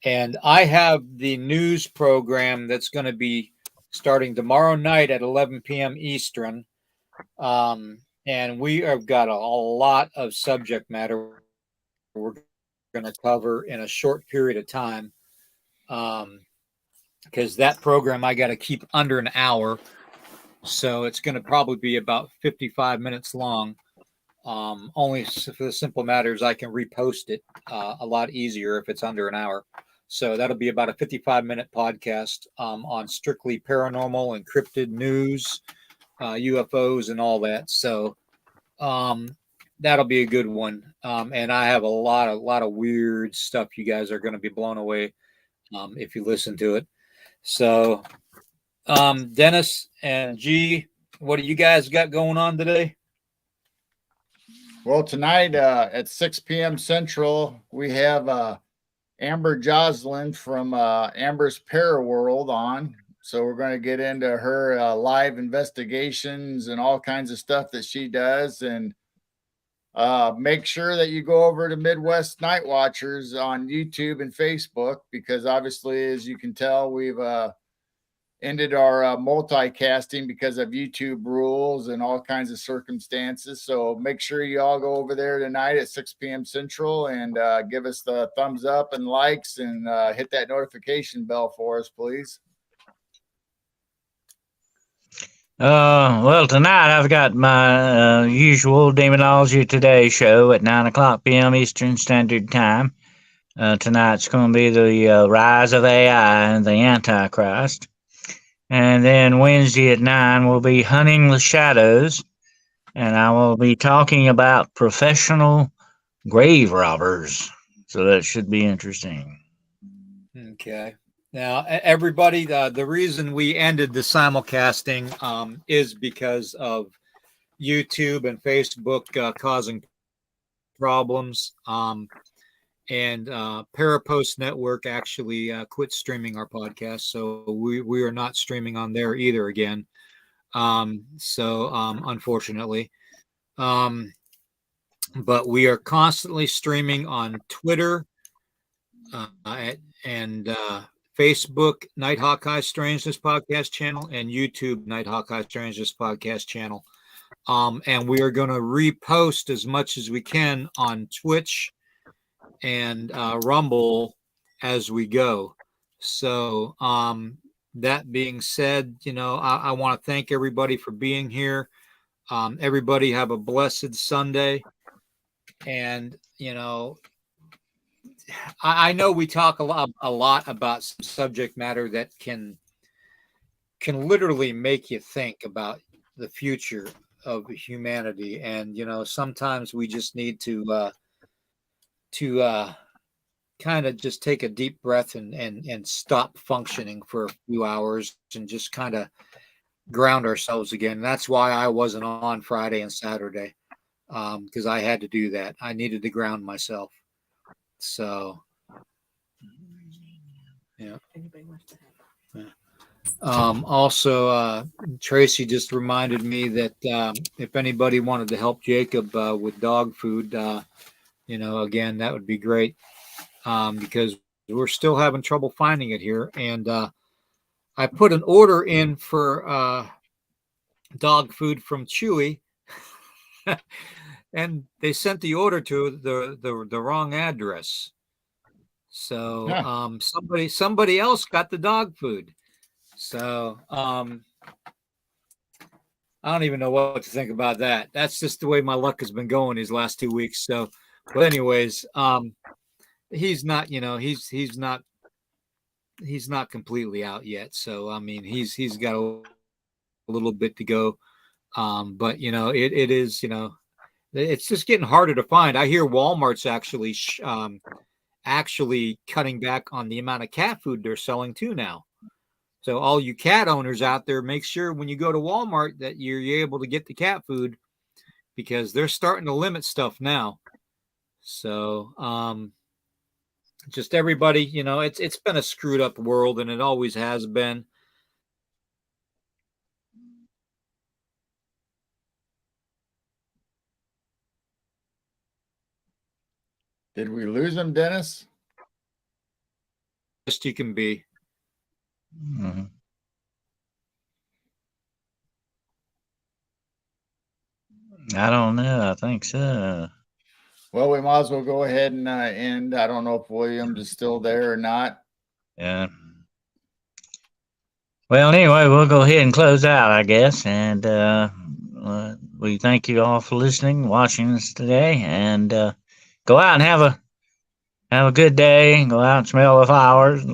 Speaker 1: And I have the news program that's going to be starting tomorrow night at 11 p.m. Eastern. And we have got a lot of subject matter we're going to cover in a short period of time. Because that program I got to keep under an hour. So it's going to probably be about 55 minutes long. Only for the simple matter is I can repost it a lot easier if it's under an hour. So that'll be about a 55-minute podcast on strictly paranormal, encrypted news, UFOs, and all that. So that'll be a good one. And I have a lot of weird stuff. You guys are going to be blown away if you listen to it. So Dennis and G, what do you guys got going on today?
Speaker 3: Well, tonight at 6 p.m. Central, we have Amber Joslin from Amber's Paraworld on. So we're going to get into her live investigations and all kinds of stuff that she does. And make sure that you go over to Midwest Night Watchers on YouTube and Facebook, because obviously, as you can tell, we've ended our multicasting because of YouTube rules and all kinds of circumstances. So make sure you all go over there tonight at 6 p.m. Central and give us the thumbs up and likes, and hit that notification bell for us, please.
Speaker 2: Well, tonight I've got my usual Demonology Today show at 9 o'clock p.m. Eastern Standard Time. Tonight's going to be the rise of AI and the Antichrist. And then Wednesday at 9 will be Hunting the Shadows. And I will be talking about professional grave robbers. So that should be interesting.
Speaker 1: Okay. Now, everybody, the reason we ended the simulcasting is because of YouTube and Facebook causing problems. And Parapost Network actually quit streaming our podcast, so we are not streaming on there either again. Unfortunately, but we are constantly streaming on Twitter and Facebook, Nighthawk High Strangeness Podcast Channel, and YouTube, Nighthawk High Strangeness Podcast Channel. And we are going to repost as much as we can on Twitch and Rumble as we go. So that being said, I want to thank everybody for being here. Everybody have a blessed Sunday. And I know we talk a lot about some subject matter that can literally make you think about the future of humanity, and sometimes we just need to kind of just take a deep breath and stop functioning for a few hours and just kind of ground ourselves again. That's why I wasn't on Friday and Saturday, because I had to do that. I needed to ground myself. So, yeah. Also, Tracy just reminded me that if anybody wanted to help Jacob with dog food, again, that would be great, because we're still having trouble finding it here. And I put an order in for dog food from Chewy, and they sent the order to the wrong address. So somebody else got the dog food. So I don't even know what to think about that. That's just the way my luck has been going these last 2 weeks. So, but anyways, he's not, he's not completely out yet. So I mean, he's got a little bit to go. But it is, it's just getting harder to find. I hear Walmart's actually cutting back on the amount of cat food they're selling too now. So all you cat owners out there, make sure when you go to Walmart that you're able to get the cat food, because they're starting to limit stuff now. So just everybody, it's been a screwed up world, and it always has been.
Speaker 3: Did we lose him, Dennis?
Speaker 1: Best you can be.
Speaker 2: Mhm. I don't know. I think so.
Speaker 3: Well, we might as well go ahead and end. I don't know if Williams is still there or not.
Speaker 2: Yeah. Well, anyway, we'll go ahead and close out, I guess. And we thank you all for listening, watching us today. And go out and have a good day. Go out and smell the flowers.